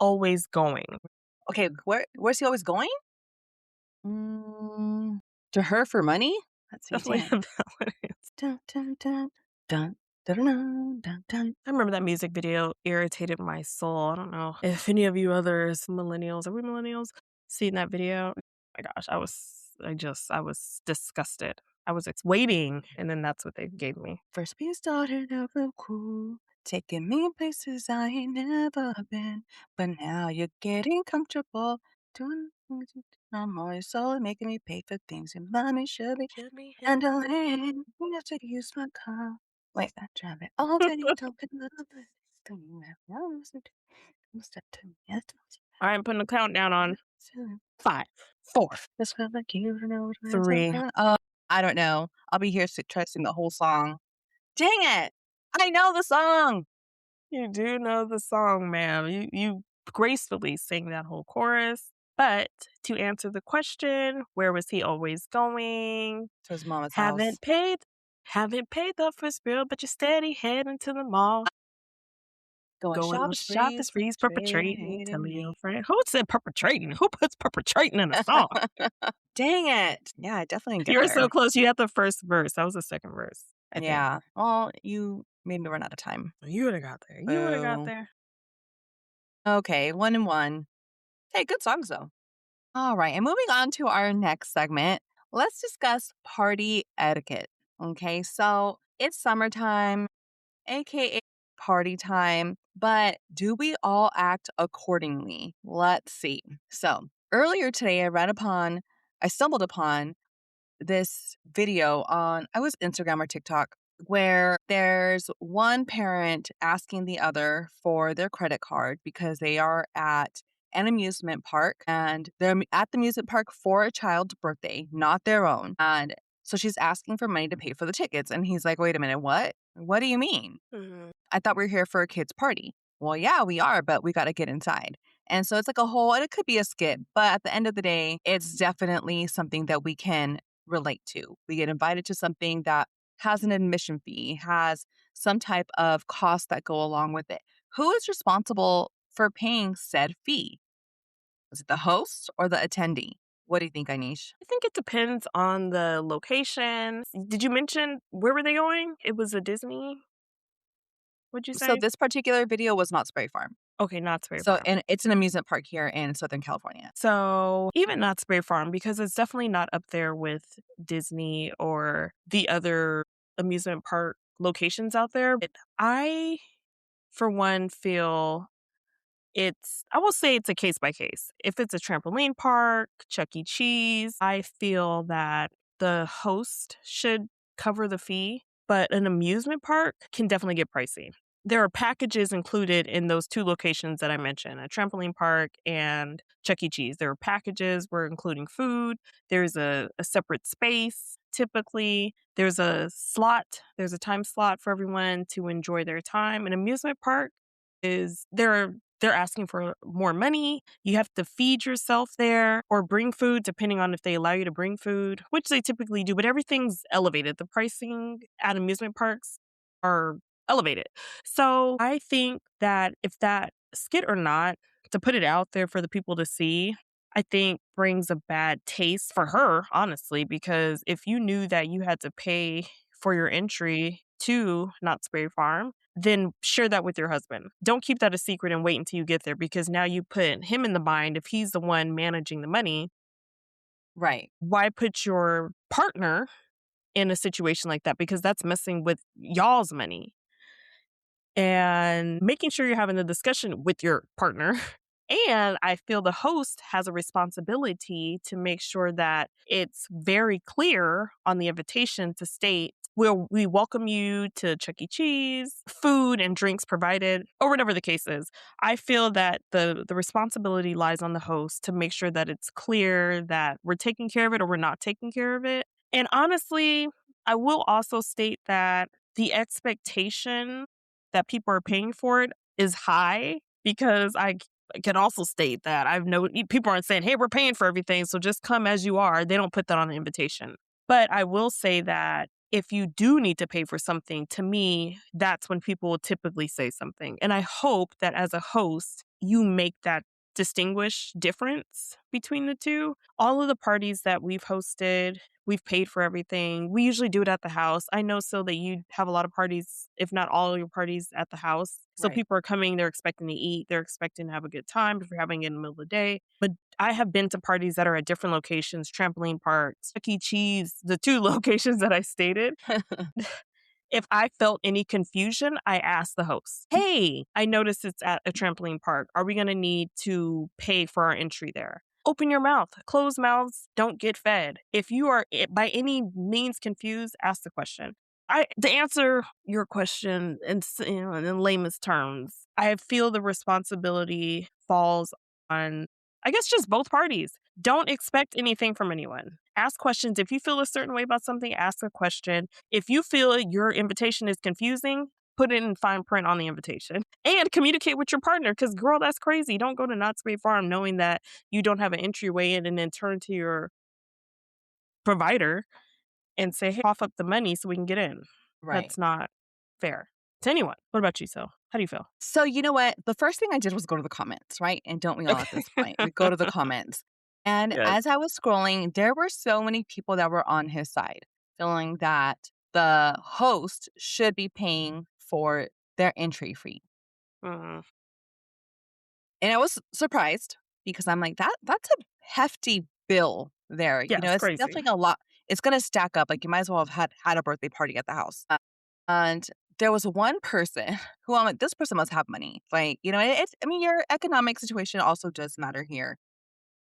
always going? Okay, where's he always going? Mm, to her for money? Let's see, Definitely dang it. a balance. Dun, dun, dun, dun, dun, dun, dun, dun. I remember that music video irritated my soul. I don't know if any of you others millennials, are we millennials? Seen that video? Oh my gosh, I was disgusted. I was waiting, and then that's what they gave me. First we started out real cool, taking me places I ain't never been. But now you're getting comfortable, doing things you do no more. You're slowly making me pay for things your mommy should be Should be handling. You have to use my car. Wait, I drive it all day. You don't get love, but it's still you have no reason to step to me. Yes, All right, I'm putting the countdown on. 5, 4, just felt like you don't know what I'm 3. talking. Oh, I don't know. I'll be here try to sing the whole song. Dang it! I know the song. You do know the song, ma'am. You gracefully sing that whole chorus. But to answer the question, where was he always going? To his mama's house. Haven't paid haven't paid the first bill, but you're steady heading to the mall. Going Going shop on the shop the sprees, sprees, perpetrating, perpetrating, hating telling your me. friend. Who said perpetrating? Who puts perpetrating in a song? Dang it. Yeah, I definitely didn't get You were there. so close. You had the first verse. That was the second verse, I think. Yeah. Well, you made me run out of time. You would have got there. You would have got Boo. there. Okay, 1 and 1. Hey, good songs though. All right, and moving on to our next segment, let's discuss party etiquette. Okay, so it's summertime, aka party time, but do we all act accordingly? Let's see. So earlier today, I stumbled upon this video on, I was Instagram or TikTok, where there's one parent asking the other for their credit card because they are at an amusement park and they're at the amusement park for a child's birthday, not their own. And so she's asking for money to pay for the tickets. And he's like, wait a minute, what? What do you mean? Mhm. I thought we were here for a kid's party. Well, yeah, we are, but we got to get inside. And so it's like a whole, and it could be a skit, but at the end of the day, it's definitely something that we can relate to. We get invited to something that has an admission fee, has some type of costs that go along with it. Who is responsible for paying said fee? Is it the host or the attendee? What do you think, Anish? I think it depends on the location. Did you mention where were they going? It was a Disney? What'd you So say? this particular video was not Spray Farm. Okay, Knott's Berry So, Farm. and it's an amusement park here in Southern California. So even Knott's Berry Farm, because it's definitely not up there with Disney or the other amusement park locations out there. But I, for one, feel I will say it's a case by case. If it's a trampoline park, Chuck E. Cheese, I feel that the host should cover the fee, but an amusement park can definitely get pricey. there are packages included in those 2 locations that I mentioned, a trampoline park and Chuck E. Cheese. There are packages, we're including food, there's a separate space typically, there's a time slot for everyone to enjoy their time. An amusement park is they're asking for more money, you have to feed yourself there or bring food depending on if they allow you to bring food, which they typically do, but everything's elevated. The pricing at amusement parks are elevated. So I think that if that skit or not, to put it out there for the people to see, I think brings a bad taste for her, honestly, because if you knew that you had to pay for your entry to Knott's Berry Farm, then share that with your husband. Don't keep that a secret and wait until you get there because now you put him in the bind. If he's the one managing the money, Right. why put your partner in a situation like that? Because that's messing with y'all's money and making sure you're having the discussion with your partner. And I feel the host has a responsibility to make sure that it's very clear on the invitation to state, we welcome you to Chuck E. Cheese, food and drinks provided, or whatever the case is. I feel that the responsibility lies on the host to make sure that it's clear that we're taking care of it or we're not taking care of it. And honestly, I will also state that the expectation that people are paying for it is high because I can also state that I've no people aren't saying, "Hey, we're paying for everything, so just come as you are." They don't put that on the invitation. But I will say that if you do need to pay for something, to me, that's when people will typically say something. And I hope that as a host, you make that distinguish difference between the two. All of the parties that we've hosted, we've paid for everything. We usually do it at the house. I know so that you have a lot of parties, if not all your parties at the house. So Right. people are coming, they're expecting to eat, they're expecting to have a good time if you're having it in the middle of the day. But I have been to parties that are at different locations, trampoline parks, Chuck E. Cheese, the 2 locations that I stated. If I felt any confusion, I asked the host, "Hey, I noticed it's at a trampoline park. Are we gonna need to pay for our entry there?" Open your mouth. Closed mouths don't get fed. If you are by any means confused, ask the question. To answer your question in layman's terms, I feel the responsibility falls on, I guess, just both parties. Don't expect anything from anyone. Ask questions. If you feel a certain way about something, ask a question. If you feel your invitation is confusing, put it in fine print on the invitation and communicate with your partner because, girl, that's crazy. Don't go to Knott's Berry Farm knowing that you don't have an entryway in and then turn to your provider and say, "Hey, cough up the money so we can get in." Right. That's not fair to anyone. What about you, Sil? How do you feel? So, you know what? The first thing I did was go to the comments, right? And don't we all at Okay. this point? We go to the comments. And Yes. as I was scrolling, there were so many people that were on his side, feeling that the host should be paying for their entry fee. Mhm. And I was surprised because I'm like, that's a hefty bill there. Yeah, You know, it's it's crazy. definitely a lot. It's gonna stack up. Like you might as well have had a birthday party at the house. And there was one person who I'm like, this person must have money. Like, you know, it's I mean, your economic situation also does matter here.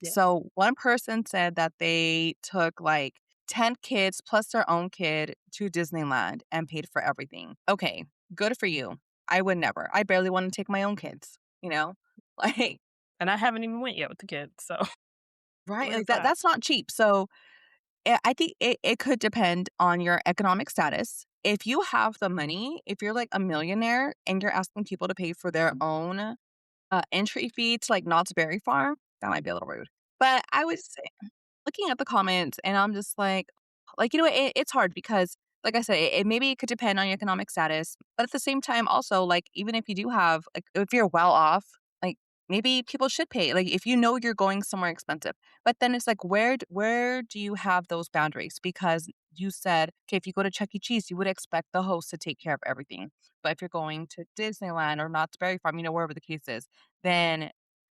Yeah. So one person said that they took like 10 kids plus their own kid to Disneyland and paid for everything. Okay, good for you. I would never. I barely want to take my own kids, you know? Like, And I haven't even went yet with the kids, so right? where's Like that that? that's not cheap. So I think it could depend on your economic status. If you have the money, if you're like a millionaire and you're asking people to pay for their own entry fee to like Knott's Berry Farm, that might be a little rude. But I would say, looking at the comments, and I'm just like you know, it's hard because, like I said, maybe it could depend on your economic status, but at the same time, also like even if you do have like if you're well off, like maybe people should pay. Like if you know you're going somewhere expensive, but then it's like where do you have those boundaries? Because you said, okay, if you go to Chuck E. Cheese, you would expect the host to take care of everything. But if you're going to Disneyland or Knott's Berry Farm, you know, wherever the case is, then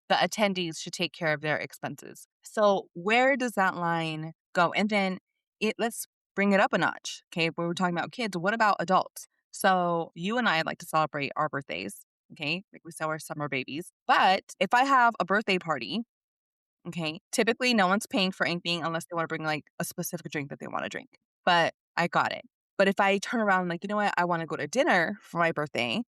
the attendees should take care of their expenses. So where does that line go? And then let's bring it up a notch. Okay, we were talking about kids. What about adults? So you and I like to celebrate our birthdays. Okay, like we say we're summer babies. But if I have a birthday party, okay, typically no one's paying for anything unless they want to bring like a specific drink that they want to drink. But I got it. But if I turn around like, you know what, I want to go to dinner for my birthday,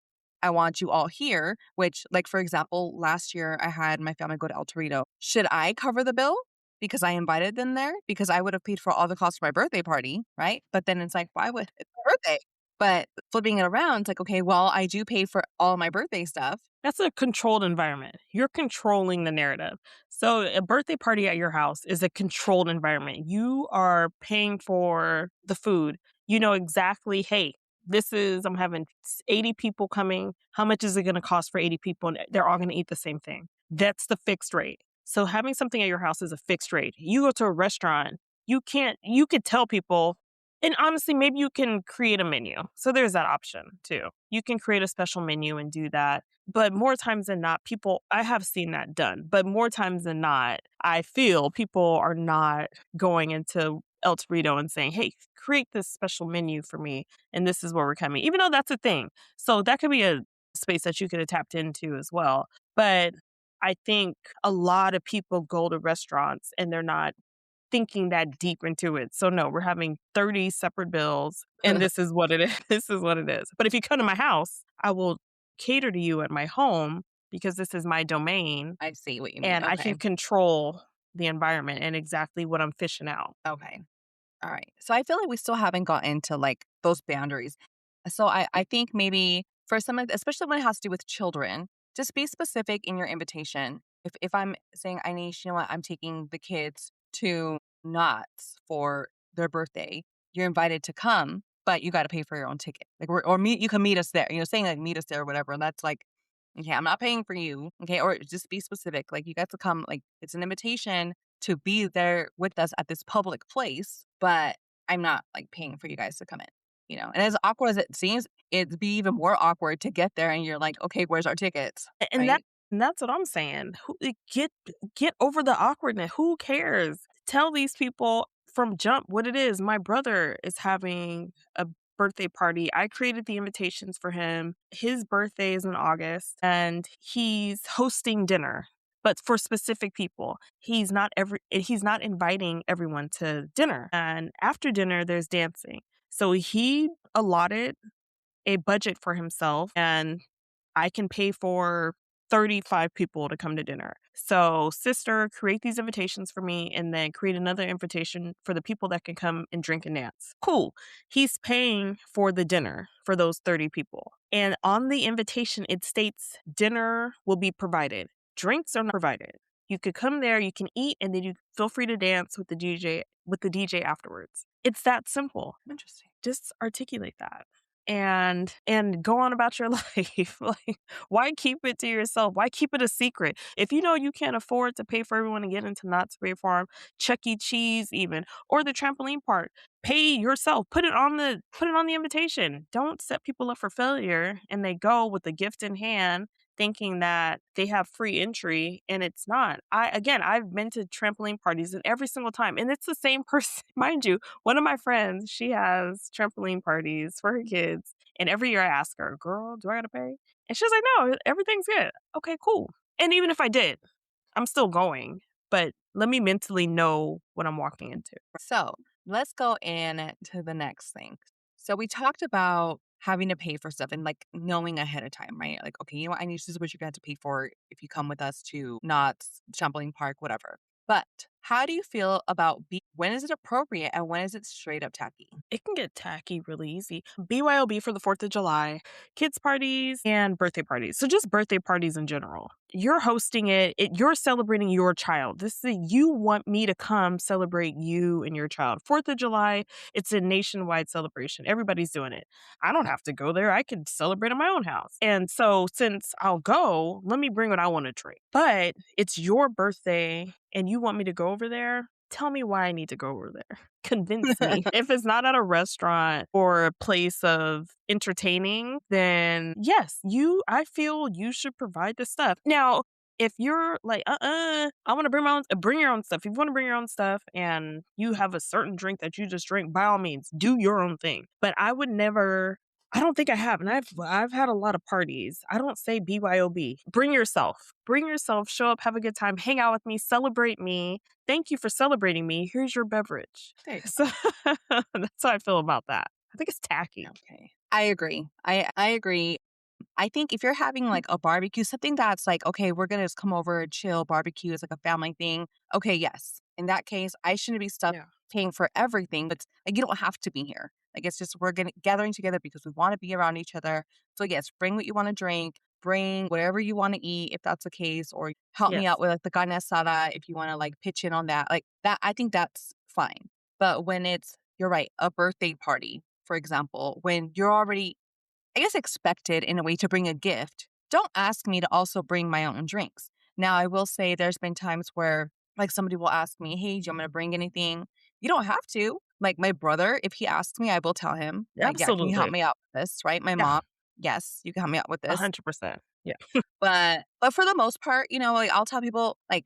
I want you all here, which, like, for example, last year I had my family go to El Torito. Should I cover the bill because I invited them there? Because I would have paid for all the costs for my birthday party, right? But then it's like, why would it's my birthday? But flipping it around, it's like, okay, well, I do pay for all my birthday stuff. That's a controlled environment. You're controlling the narrative. So, a birthday party at your house is a controlled environment. You are paying for the food. You know exactly, hey, I'm having 80 people coming. How much is it going to cost for 80 people? And they're all going to eat the same thing. That's the fixed rate. So, having something at your house is a fixed rate. You go to a restaurant, you could tell people, and honestly, maybe you can create a menu. So, there's that option too. You can create a special menu and do that, but more times than not, I have seen that done, but more times than not, I feel people are not going into El Torito and saying, hey, create this special menu for me, and this is where we're coming, even though that's a thing. So that could be a space that you could have tapped into as well. But I think a lot of people go to restaurants and they're not thinking that deep into it. So no, we're having 30 separate bills and this is what it is. This is what it is. But if you come to my house, I will cater to you at my home because this is my domain I see what you mean. and I Okay. can control the environment and exactly what I'm fishing out. Okay. All right. So I feel like we still haven't gotten into like those boundaries. So I think maybe for some of, especially when it has to do with children, just be specific in your invitation. If I'm saying, I need, you know what, I'm taking the kids to Knott's for their birthday, you're invited to come, but you got to pay for your own ticket. Like, or meet, you can meet us there. You know, saying like meet us there or whatever. And that's like, okay, I'm not paying for you. Okay. Or just be specific. Like you got to come, like it's an invitation to be there with us at this public place, but I'm not like paying for you guys to come in, you know? And as awkward as it seems, it'd be even more awkward to get there and you're like, okay, where's our tickets? And Right? that's what I'm saying. Get over the awkwardness. Who cares? Tell these people from jump what it is. My brother is having a birthday party. I created the invitations for him. His birthday is in August and he's hosting dinner, but for specific people. He's not inviting everyone to dinner. And after dinner there's dancing. So he allotted a budget for himself and I can pay for 35 people to come to dinner. So, sister, create these invitations for me and then create another invitation for the people that can come and drink and dance. Cool. He's paying for the dinner for those 30 people. And on the invitation, it states dinner will be provided. Drinks are not provided. You could come there, you can eat, and then you feel free to dance with the DJ afterwards. It's that simple. Interesting. Just articulate that and go on about your life. Like, why keep it to yourself? Why keep it a secret? If you know you can't afford to pay for everyone to get into Knott's Berry Farm, Chuck E. Cheese even, or the trampoline park, pay yourself. Put it on the invitation. Don't set people up for failure and they go with the gift in hand thinking that they have free entry and it's not. I've been to trampoline parties and every single time and it's the same person. Mind you, one of my friends, she has trampoline parties for her kids. And every year I ask her, girl, do I gotta pay? And she's like, no, everything's good. Okay, cool. And even if I did, I'm still going. But let me mentally know what I'm walking into. So let's go in to the next thing. So we talked about having to pay for stuff and like knowing ahead of time, right? Like, okay, you know what? I need this is what you're going to have to pay for if you come with us to Knott's, Trampoline Park, whatever. But how do you feel about when is it appropriate and when is it straight up tacky? It can get tacky really easy. BYOB for the 4th of July, kids' parties, and birthday parties. So just birthday parties in general. You're hosting you're celebrating your child. You want me to come celebrate you and your child. 4th of July, it's a nationwide celebration. Everybody's doing it. I don't have to go there. I could celebrate in my own house. And so since I'll go, let me bring what I want to drink. But it's your birthday and you want me to go over there, tell me why I need to go over there. Convince me. If it's not at a restaurant or a place of entertaining, then yes, I feel you should provide the stuff. Now, if you're like, I want to bring your own stuff. If you want to bring your own stuff and you have a certain drink that you just drink, by all means, do your own thing. But I don't think I have. And I've had a lot of parties. I don't say BYOB. Bring yourself. Bring yourself, show up, have a good time, hang out with me, celebrate me. Thank you for celebrating me. Here's your beverage. There you So that's how I feel about that. I think it's tacky. Okay. I agree. I agree. I think if you're having like a barbecue, something that's like, okay, we're gonna just come over, chill, barbecue is like a family thing. Okay, yes. In that case, I shouldn't be stuck Yeah. paying for everything, but like you don't have to be here. Like it's just we're gonna gathering together because we want to be around each other. So yes, bring what you want to drink, bring whatever you want to eat if that's the case, or help me out Yes. with like the carne asada if you want to like pitch in on that. Like that, I think that's fine. But when it's you're right, a birthday party, for example, when you're already I guess, expected in a way to bring a gift, don't ask me to also bring my own drinks. Now, I will say there's been times where, like, somebody will ask me, hey, do you want me to bring anything? You don't have to. Like, my brother, if he asks me, I will tell him, like, yeah, can you help Absolutely. me out with this? Right. My Yeah. mom, yes, you can help me out with this. 100%. Yeah. But for the most part, like, I'll tell people, like,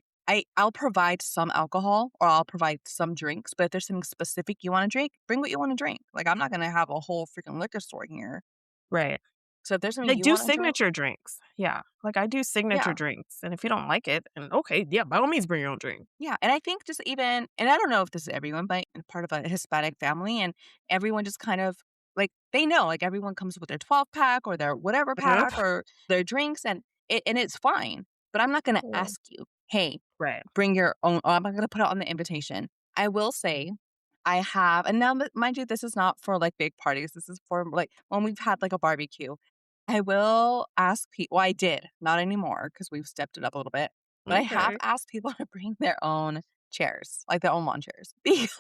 I'll provide some alcohol or I'll provide some drinks. But if there's something specific you want to drink, bring what you want to drink. Like, I'm not going to have a whole freaking liquor store here. Right. So if there's something They you do want to drink, signature drinks. Yeah. Like, I do signature yeah. drinks, and if you don't like it, and okay, yeah, by all means, bring your own drink. Yeah, and I think just even and I don't know if this is everyone, but I'm part of a Hispanic family, and everyone just kind of like they know, like everyone comes with their 12 pack or their whatever Yep. pack or their drinks, and it's fine. But I'm not going to Yeah. ask you, hey, Right. bring your own. Or I'm not going to put it on the invitation. I will say, I have, and now mind you, this is not for like big parties. This is for like when we've had like a barbecue. I will ask people. Well, I did, not anymore because we've stepped it up a little bit. But I have Okay. asked people to bring their own chairs, like their own lawn chairs, because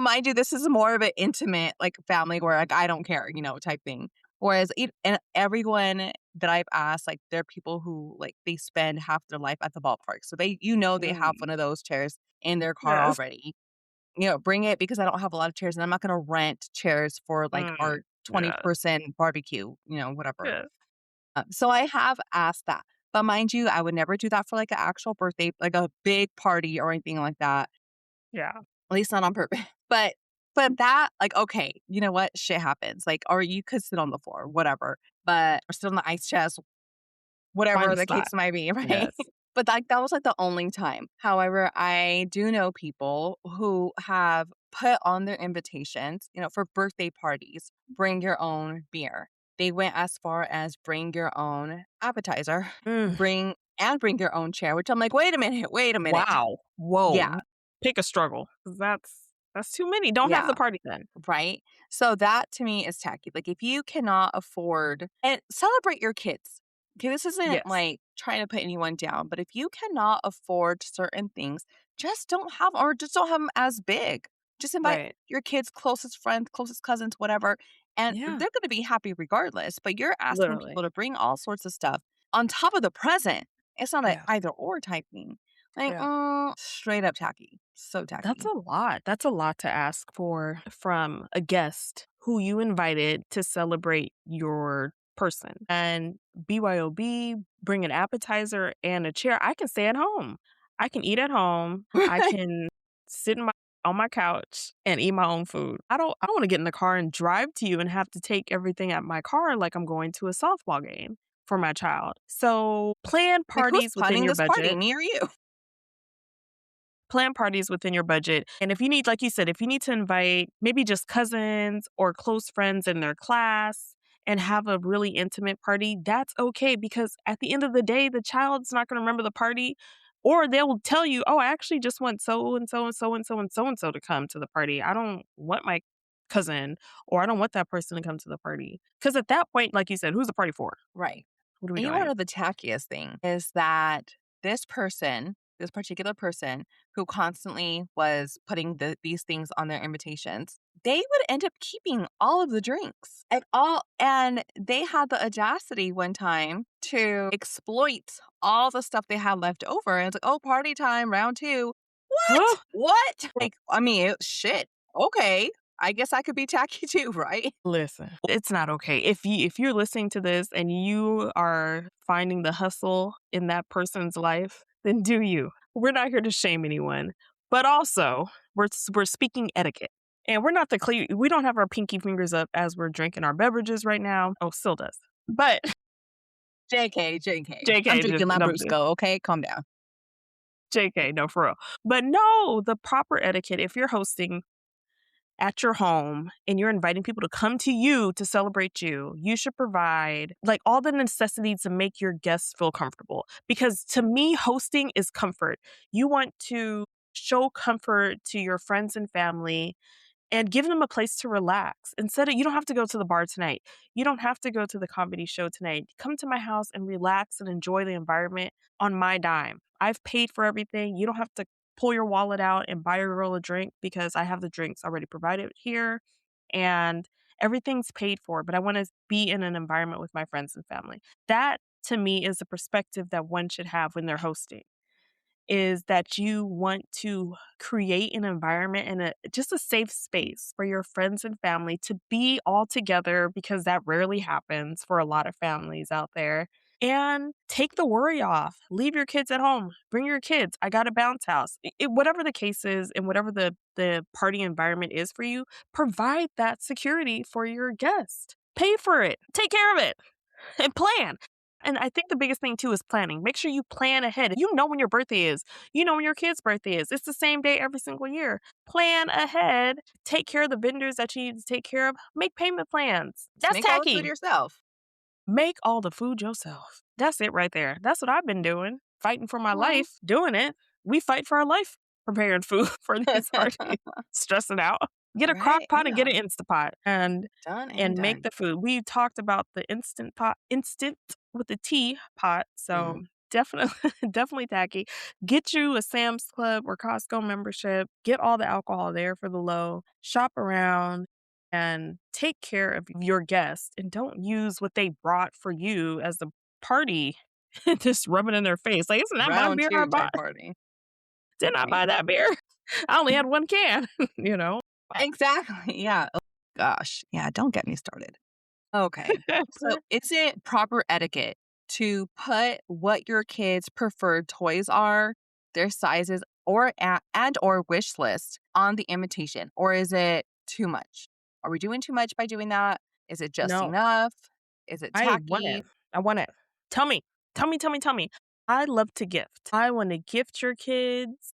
mind you, this is more of an intimate like family where like I don't care, type thing. Whereas and everyone that I've asked, like they're people who like they spend half their life at the ballpark, so they have Mm. one of those chairs in their car Yes. already. Bring it because I don't have a lot of chairs and I'm not gonna rent chairs for, like, Mm. our Yes. 20-person barbecue, whatever. Yes. So I have asked that. But mind you, I would never do that for, like, an actual birthday, like a big party or anything like that, Yeah. at least not on purpose. But that, like, okay, you know what? Shit happens, like, or you could sit on the floor, whatever, but or sit on the ice chest, Find whatever a the spot. case might be, right? Yes. But, like, that was, like, the only time. However, I do know people who have put on their invitations, for birthday parties, bring your own beer. They went as far as bring your own appetizer, Mm. bring your own chair, which I'm like, "Wait a minute, wait a minute." Wow. Yeah, Whoa. Pick a struggle, 'cause that's too many. Don't have yeah. the party then. Right? So that to me is tacky. Like if you cannot afford and celebrate your kids. Okay, this isn't Yes. like trying to put anyone down, but if you cannot afford certain things, just don't have them as big. Just invite Right. your kids' closest friends, closest cousins, whatever, and they're Yeah. going to be happy regardless. But you're asking Literally. people to bring all sorts of stuff on top of the present. It's not an Yeah. either or type thing. Like, Yeah. straight up tacky. So That's tacky. a lot. That's a lot to ask for from a guest who you invited to celebrate your person. And BYOB, bring an appetizer and a chair. I can stay at home. I can eat at home. I can sit on my couch and eat my own food. I don't want to get in the car and drive to you and have to take everything at my car like I'm going to a softball game for my child. So plan Like, who's parties within planning your this party? budget. Me or you? Plan parties within your budget. And if you need, like you said, if you need to invite maybe just cousins or close friends in their class and have a really intimate party, that's okay because at the end of the day, the child's not going to remember the party or they will tell you, oh, I actually just want so and so and so and so and so and so to come to the party. I don't want my cousin or I don't want that person to come to the party. Because at that point, like you said, who's the party for? Right. What are we And you wanna doing? know the tackiest thing is that this particular person who constantly was putting these things on their invitations, they would end up keeping all of the drinks and they had the audacity one time to exploit all the stuff they had left over, and it's like, "Oh, party time, round 2." What? Huh? What? Like, I mean, shit. Okay. I guess I could be tacky too, right? Listen, it's not okay. If you're listening to this and you are finding the hustle in that person's life, then do you. We're not here to shame anyone, but also we're speaking etiquette. And we're not we don't have our pinky fingers up as we're drinking our beverages right now. Oh, still does. But JK, JK. I'm JK just drinking no, Lambrusco, okay? Calm down. JK, no for real. But no, the proper etiquette if you're hosting at your home and you're inviting people to come to you to celebrate you, you should provide like all the necessities to make your guests feel comfortable. Because to me, hosting is comfort. You want to show comfort to your friends and family and give them a place to relax. Instead of, you don't have to go to the bar tonight. You don't have to go to the comedy show tonight. Come to my house and relax and enjoy the environment on my dime. I've paid for everything. You don't have to pull your wallet out and buy your girl a drink because I have the drinks already provided here and everything's paid for, but I want to be in an environment with my friends and family. That to me is the perspective that one should have when they're hosting is that you want to create an environment and just a safe space for your friends and family to be all together because that rarely happens for a lot of families out there. And take the worry off. Leave your kids at home. Bring your kids. I got a bounce house. Whatever the case is and whatever the party environment is for you, provide that security for your guest. Pay for it. Take care of it and plan. And I think the biggest thing too is planning. Make sure you plan ahead. You know when your birthday is. You know when your kid's birthday is. It's the same day every single year. Plan ahead. Take care of the vendors that you need to take care of. Make payment plans. Just That's make all the food tacky. yourself. Make all the food yourself. That's it right there. That's what I've been doing. Fighting for my Well, life, doing it. We fight for our life preparing food for these parties. Stressing out. Get a crock right? pot and Yeah. get an Instapot Done and and make done. the food. We talked about the instant with the tea pot. So Mm. definitely, definitely tacky. Get you a Sam's Club or Costco membership. Get all the alcohol there for the low. Shop around and take care of your guests and don't use what they brought for you as the party. Just rub it in their face. Like, isn't that my Round beer I two bought? type party. Did not Right? buy that beer. I only had one can, you know? Exactly. Yeah. Oh, gosh. Yeah. Don't get me started. Okay. So, is it proper etiquette to put what your kids' preferred toys are, their sizes, or wish list on the invitation, or is it too much? Are we doing too much by doing that? Is it just No. enough? Is it I want it. tacky? I want it. Tell me. Tell me, tell me, tell me. I love to gift. I want to gift your kids.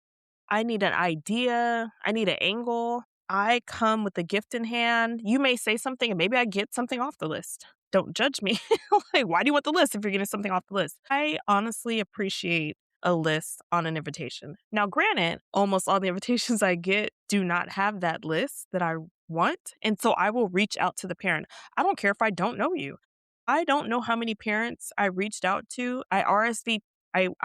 I need an idea. I need an angle. I come with a gift in hand. You may say something and maybe I get something off the list. Don't judge me. Like, why do you want the list if you're getting something off the list? I honestly appreciate a list on an invitation. Now, granted, almost all the invitations I get do not have that list that I want. And so I will reach out to the parent. I don't care if I don't know you. I don't know how many parents I reached out to. I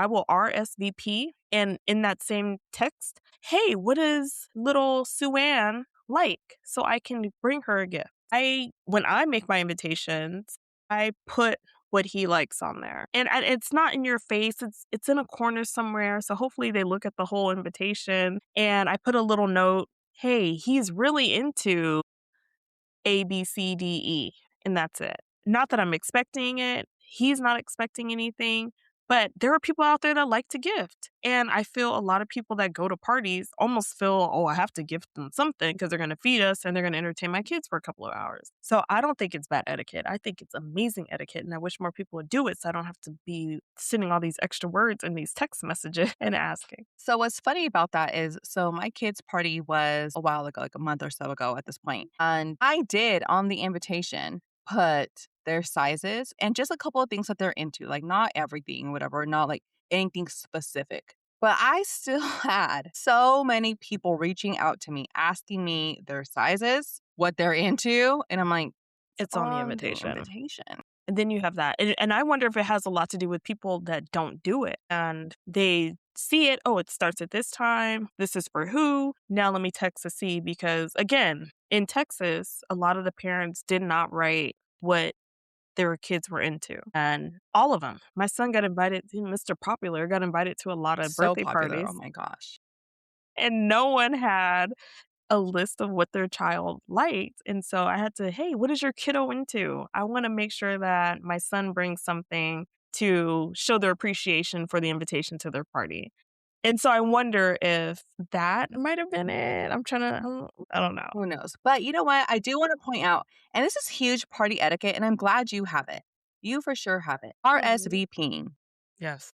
will RSVP and in that same text, hey, what is little Sue Ann like? So I can bring her a gift. When I make my invitations, I put what he likes on there. And it's not in your face. It's in a corner somewhere. So hopefully they look at the whole invitation and I put a little note, hey, he's really into A, B, C, D, E, and that's it. Not that I'm expecting it. He's not expecting anything, but there are people out there that like to gift. And I feel a lot of people that go to parties almost feel, oh, I have to gift them something because they're going to feed us and they're going to entertain my kids for a couple of hours. So I don't think it's bad etiquette. I think it's amazing etiquette. And I wish more people would do it so I don't have to be sending all these extra words in these text messages and asking. So what's funny about that is, so my kid's party was a while ago, like a month or so ago at this point, and I did on the invitation put their sizes and just a couple of things that they're into, like not everything, whatever, not like anything specific. But I still had so many people reaching out to me, asking me their sizes, what they're into, and I'm like, it's It's on the on the invitation. invitation. And then you have that. And I wonder if it has a lot to do with people that don't do it and they see it. Oh, it starts at this time. This is for who? Now let me text to see because, again, in Texas, a lot of the parents did not write what their kids were into. And all of them. My son got invited, Mr. Popular got invited to a lot of So birthday popular. Oh parties, my gosh. and no one had a list of what their child liked. And so I had to, hey, what is your kiddo into? I want to make sure that my son brings something to show their appreciation for the invitation to their party. And so I wonder if that might have been it. I don't know. Who knows? But you know what? I do want to point out, and this is huge party etiquette, and I'm glad you have it. You for sure have it. Mhm. RSVPing. Yes.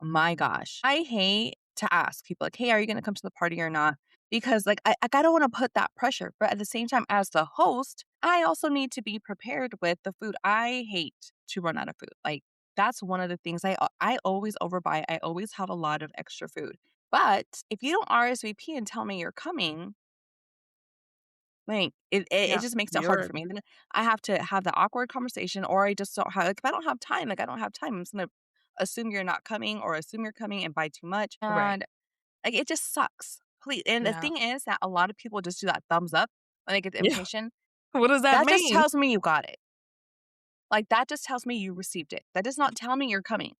My gosh. I hate to ask people like, hey, are you going to come to the party or not? because like I don't want to put that pressure, but at the same time, as the host, I also need to be prepared with the food. I hate to run out of food. Like that's one of the things I always overbuy. I always have a lot of extra food. But if you don't RSVP and tell me you're coming, like it Yeah, just makes it hard you're for me. And then I have to have the awkward conversation, or I just don't have like if I don't have time, like I don't have time. I'm just gonna assume you're not coming or assume you're coming and buy too much. right. And like, it just sucks. Please, and the Yeah. thing is that a lot of people just do that thumbs up when they get the Yeah. invitation. What does that That just mean? tells me you got it. Like, that just tells me you received it. That does not tell me you're coming.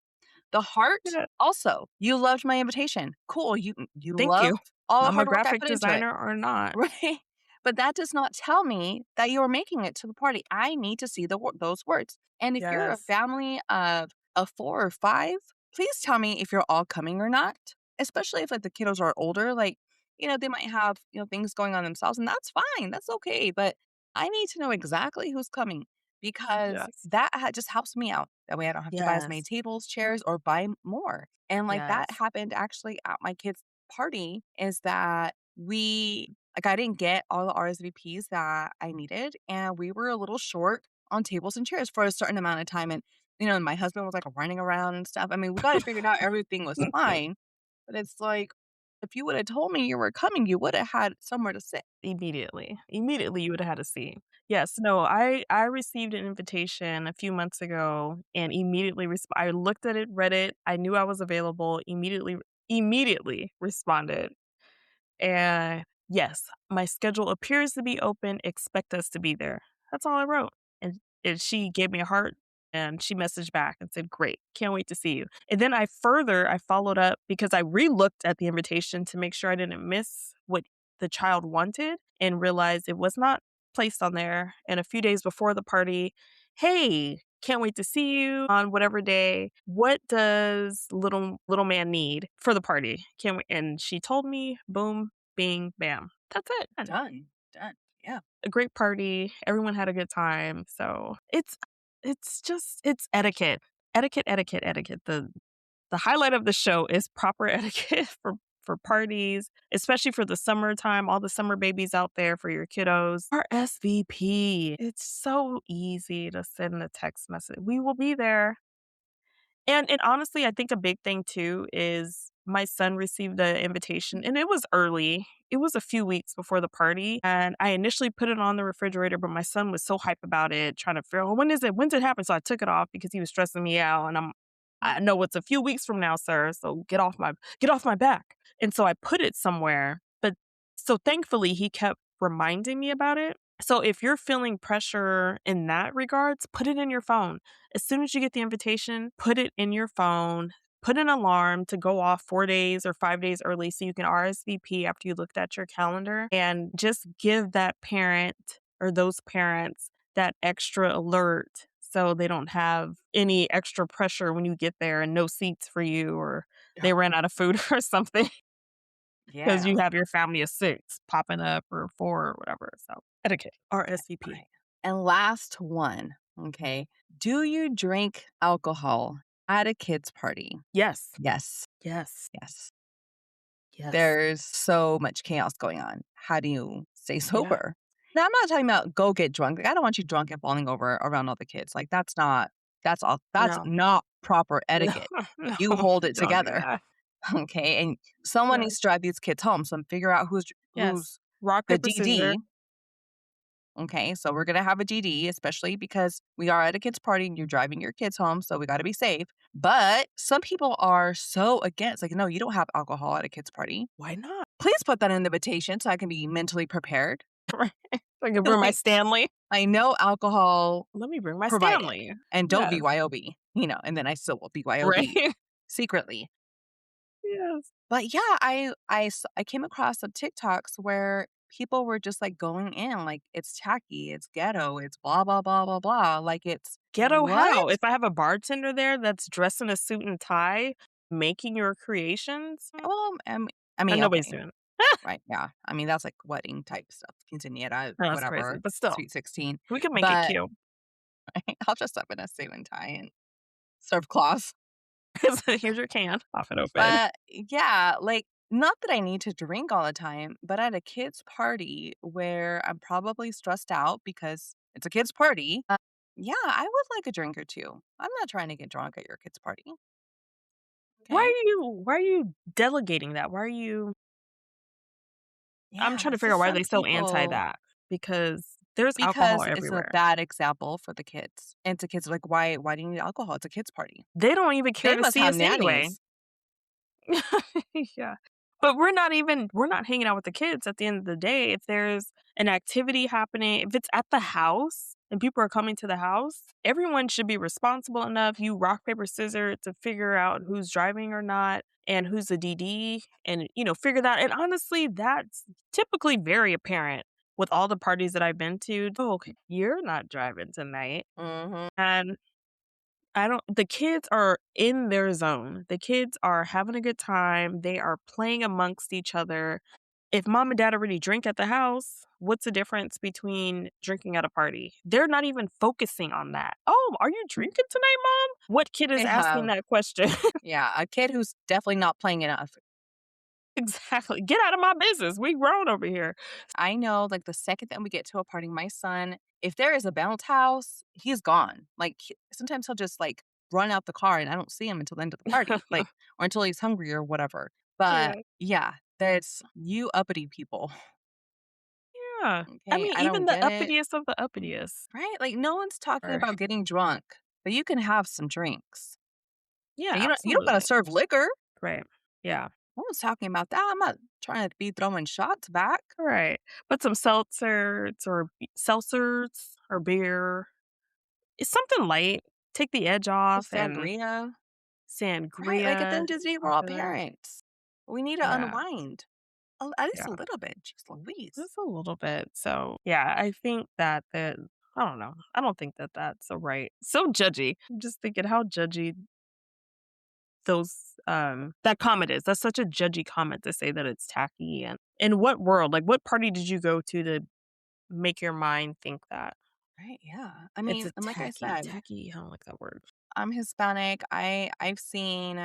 The heart, Yeah. also, you loved my invitation. Cool. You Thank you. loved all the I'm a hard work I graphic put into it. designer or not. Right? But that does not tell me that you are making it to the party. I need to see those words. And if you're a Yes. family of 4 or 5, please tell me if you're all coming or not, especially if, like, the kiddos are older, like, they might have, things going on themselves, and that's fine, that's okay, but I need to know exactly who's coming because Yes. that just helps me out. That way I don't have to buy as many Yes. tables, chairs, or buy more. And, like, that Yes. happened actually at my kid's party is that I didn't get all the RSVPs that I needed, and we were a little short on tables and chairs for a certain amount of time, and, my husband was, like, running around and stuff. I mean, we got it figured out, everything was fine, but it's like, if you woulda told me you were coming, you woulda had somewhere to sit. Immediately, you would have had a seat. Yes, no, I received an invitation a few months ago and immediately I looked at it, read it, I knew I was available, immediately responded. And yes, my schedule appears to be open, expect us to be there. That's all I wrote. And she gave me a heart and she messaged back and said, "Great, can't wait to see you." And then I followed up because I re-looked at the invitation to make sure I didn't miss what the child wanted and realized it was not placed on there. And a few days before the party, "Hey, can't wait to see you on whatever day. What does little man need for the party? Can we?" And she told me, boom, bing, bam. That's it. Done. Done, done, yeah. A great party. Everyone had a good time. So it's etiquette. Etiquette, etiquette, etiquette. The highlight of the show is proper etiquette for parties, especially for the summertime, all the summer babies out there for your kiddos. RSVP. It's so easy to send a text message. We will be there. And honestly, I think a big thing too is my son received the invitation and it was early. It was a few weeks before the party. And I initially put it on the refrigerator, but my son was so hype about it, trying to figure out, when is it? When's it happen? So I took it off because he was stressing me out. And I know it's a few weeks from now, sir. So get off my back. And so I put it somewhere. But so thankfully he kept reminding me about it. So if you're feeling pressure in that regards, put it in your phone. As soon as you get the invitation, put it in your phone. Put an alarm to go off 4 days or 5 days early so you can RSVP after you looked at your calendar and just give that parent or those parents that extra alert so they don't have any extra pressure when you get there and no seats for you or Yeah. they ran out of food or something. 'Cause Yeah. you have your family of 6 popping up or 4 or whatever, so etiquette, RSVP. Right. And last one, okay. Do you drink alcohol at a kid's party? Yes, Yes. yes, Yes. yes. There's so much chaos going on. How do you stay Yeah. sober? Now, I'm not talking about go get drunk. Like, I don't want you drunk and falling over around all the kids. Like, that's No. not proper No, etiquette. no, You hold it don't do together. that. Okay. And someone Yes, needs to drive these kids home. So figure out yes. who's Rock, the paper, scissors. DD. Okay, so we're gonna have a DD, especially because we are at a kid's party and you're driving your kids home, so we gotta be safe. But some people are so against, like, no, you don't have alcohol at a kid's party. Why not? Please put that in the invitation so I can be mentally prepared. Right. I can bring my Like, Stanley. I know alcohol Let me bring my provided, Stanley. and don't Yes, BYOB, and then I still will BYOB right? secretly. Yes. But yeah, I came across some TikToks where people were just like going in, like it's tacky, it's ghetto, it's blah blah blah blah blah. Like it's Ghetto what? how? If I have a bartender there that's dressed in a suit and tie making your creations, Well, I mean, nobody's okay, doing it. right, yeah. I mean, that's like wedding type stuff, quinceañera, No, that's crazy, whatever, but still, sweet 16. we can make it But cute. I'll dress up in a suit and tie and serve claws. So here's your can. Pop it open. But yeah, like Not that I need to drink all the time, but at a kid's party where I'm probably stressed out because it's a kid's party, yeah, I would like a drink or two. I'm not trying to get drunk at your kid's party. Okay. Why are you delegating that? Why are you I'm Yeah, trying to it's figure out just why some they so anti people that because there's alcohol because it's a everywhere. bad example for the kids. And to kids like, why do you need alcohol? It's a kid's party. They don't even care They to must see have us anyway. nannies. Yeah. But we're not hanging out with the kids at the end of the day. If there's an activity happening, if it's at the house and people are coming to the house, everyone should be responsible enough. You rock, paper, scissors to figure out who's driving or not and who's the DD and, figure that. And honestly, that's typically very apparent with all the parties that I've been to. Oh, okay, you're not driving tonight. Mhm. And I don't the kids are in their zone. The kids are having a good time. They are playing amongst each other. If mom and dad already drink at the house, what's the difference between drinking at a party? They're not even focusing on that. "Oh, are you drinking tonight, mom?" What kid is They asking have that question? yeah, a kid who's definitely not playing enough. Exactly. "Get out of my business. We grown over here." I know, like, the second that we get to a party, my son, if there is a bounce house, he's gone. Like, sometimes he'll just, like, run out the car and I don't see him until the end of the party, like, or until he's hungry or whatever. But Yeah. yeah, that's you uppity people. Yeah. I Okay, mean, I don't even the get it. uppitiest of the uppitiest Right? Like, no one's talking are about getting drunk, but you can have some drinks. Yeah, And you don't gotta absolutely. serve liquor. Right. Yeah. No one's talking about that. I'm not trying to be throwing shots back. Right. But some seltzers or beer. It's something light. Take the edge The off and sangria. Right? Like, at the sangria end of the day, we're all after that. parents. We need to Yeah. unwind. At least a Yeah. little bit. Jeez Louise. Just a little bit. So, yeah, I think that I don't know. I don't think that that's a right. So judgy. I'm just thinking how judgy that comment is. That's such a judgy comment to say that it's tacky. And in what world? Like, what party did you go to make your mind think that? Right, yeah. I It's mean, a and like I said, tacky, I don't like that word. I'm Hispanic. I've seen,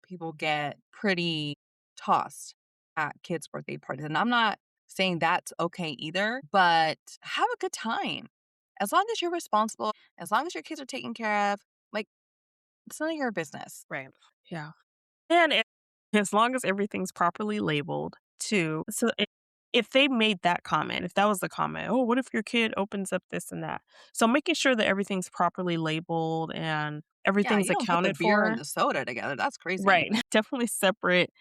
people get pretty tossed at kids' birthday parties, and I'm not saying that's okay either, but have a good time. As long as you're responsible, as long as your kids are taken care of, like, it's none of your business. Right. Yeah. And as long as everything's properly labeled too. So if they made that comment, if that was the comment, "Oh, what if your kid opens up this and that?" So making sure that everything's properly labeled and Yeah, everything's you don't put the accounted beer and for. the soda together. That's crazy. Right. Definitely separate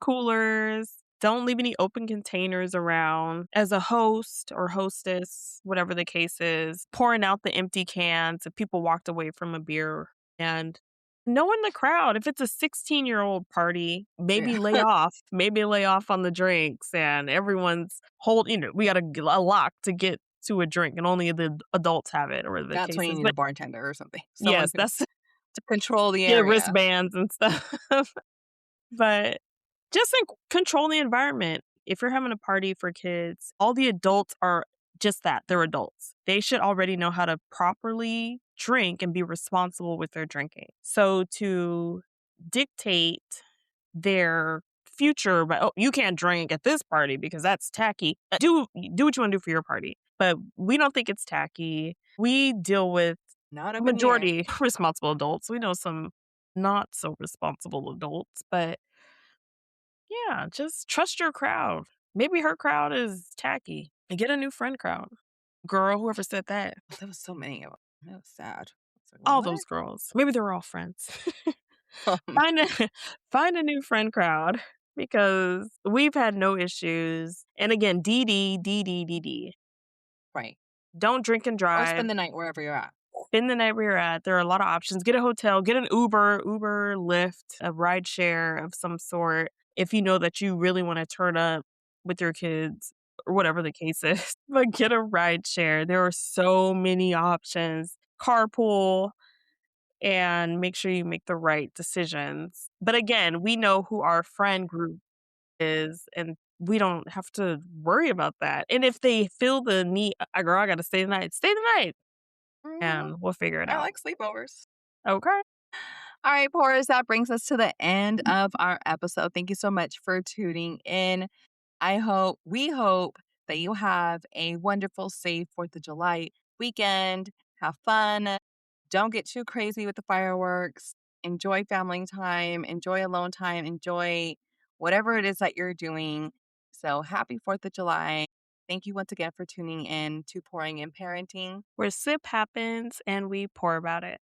coolers. Don't leave any open containers around. As a host or hostess, whatever the case is, pouring out the empty cans if people walked away from a beer and knowing the crowd. If it's a 16-year-old party, Yeah. maybe lay off. Maybe lay off on the drinks and everyone's we got a lock to get to a drink and only the adults have it or the That's when you cases. need a But bartender or something. Someone yes, to that's control the get area. wristbands and stuff. But just control the environment. If you're having a party for kids, all the adults are just that, they're adults. They should already know how to properly drink and be responsible with their drinking. So to dictate their future, but oh, you can't drink at this party because that's tacky. Do what you want to do for your party. But we don't think it's tacky. We deal with Not up in here. majority responsible adults. We know some not so responsible adults, but yeah, just trust your crowd. Maybe her crowd is tacky. And get a new friend crowd. Girl, whoever said that. There was so many of them. That was sad. It's like, All what? those girls. Maybe they were all friends. Find a find a new friend crowd because we've had no issues. And again, DD. Right. Don't drink and Or drive. spend the night wherever you're at. Spend the night where you're at. There are a lot of options. Get a hotel, get an Uber, Lyft, a ride share of some sort if you know that you really want to turn up with your kids or whatever the case is. But get a ride share. There are so many options. Carpool and make sure you make the right decisions. But again, we know who our friend group is and we don't have to worry about that. And if they feel the need, girl, I got to stay the night, stay the night Mhm. and we'll figure it I out. like sleepovers. Okay. All right, Porus, that brings us to the end of our episode. Thank you so much for tuning in. We hope that you have a wonderful, safe 4th of July weekend. Have fun. Don't get too crazy with the fireworks. Enjoy family time, enjoy alone time, enjoy whatever it is that you're doing. So happy 4th of July. Thank you once again for tuning in to Pouring in Parenting. Where sip happens and we pour about it.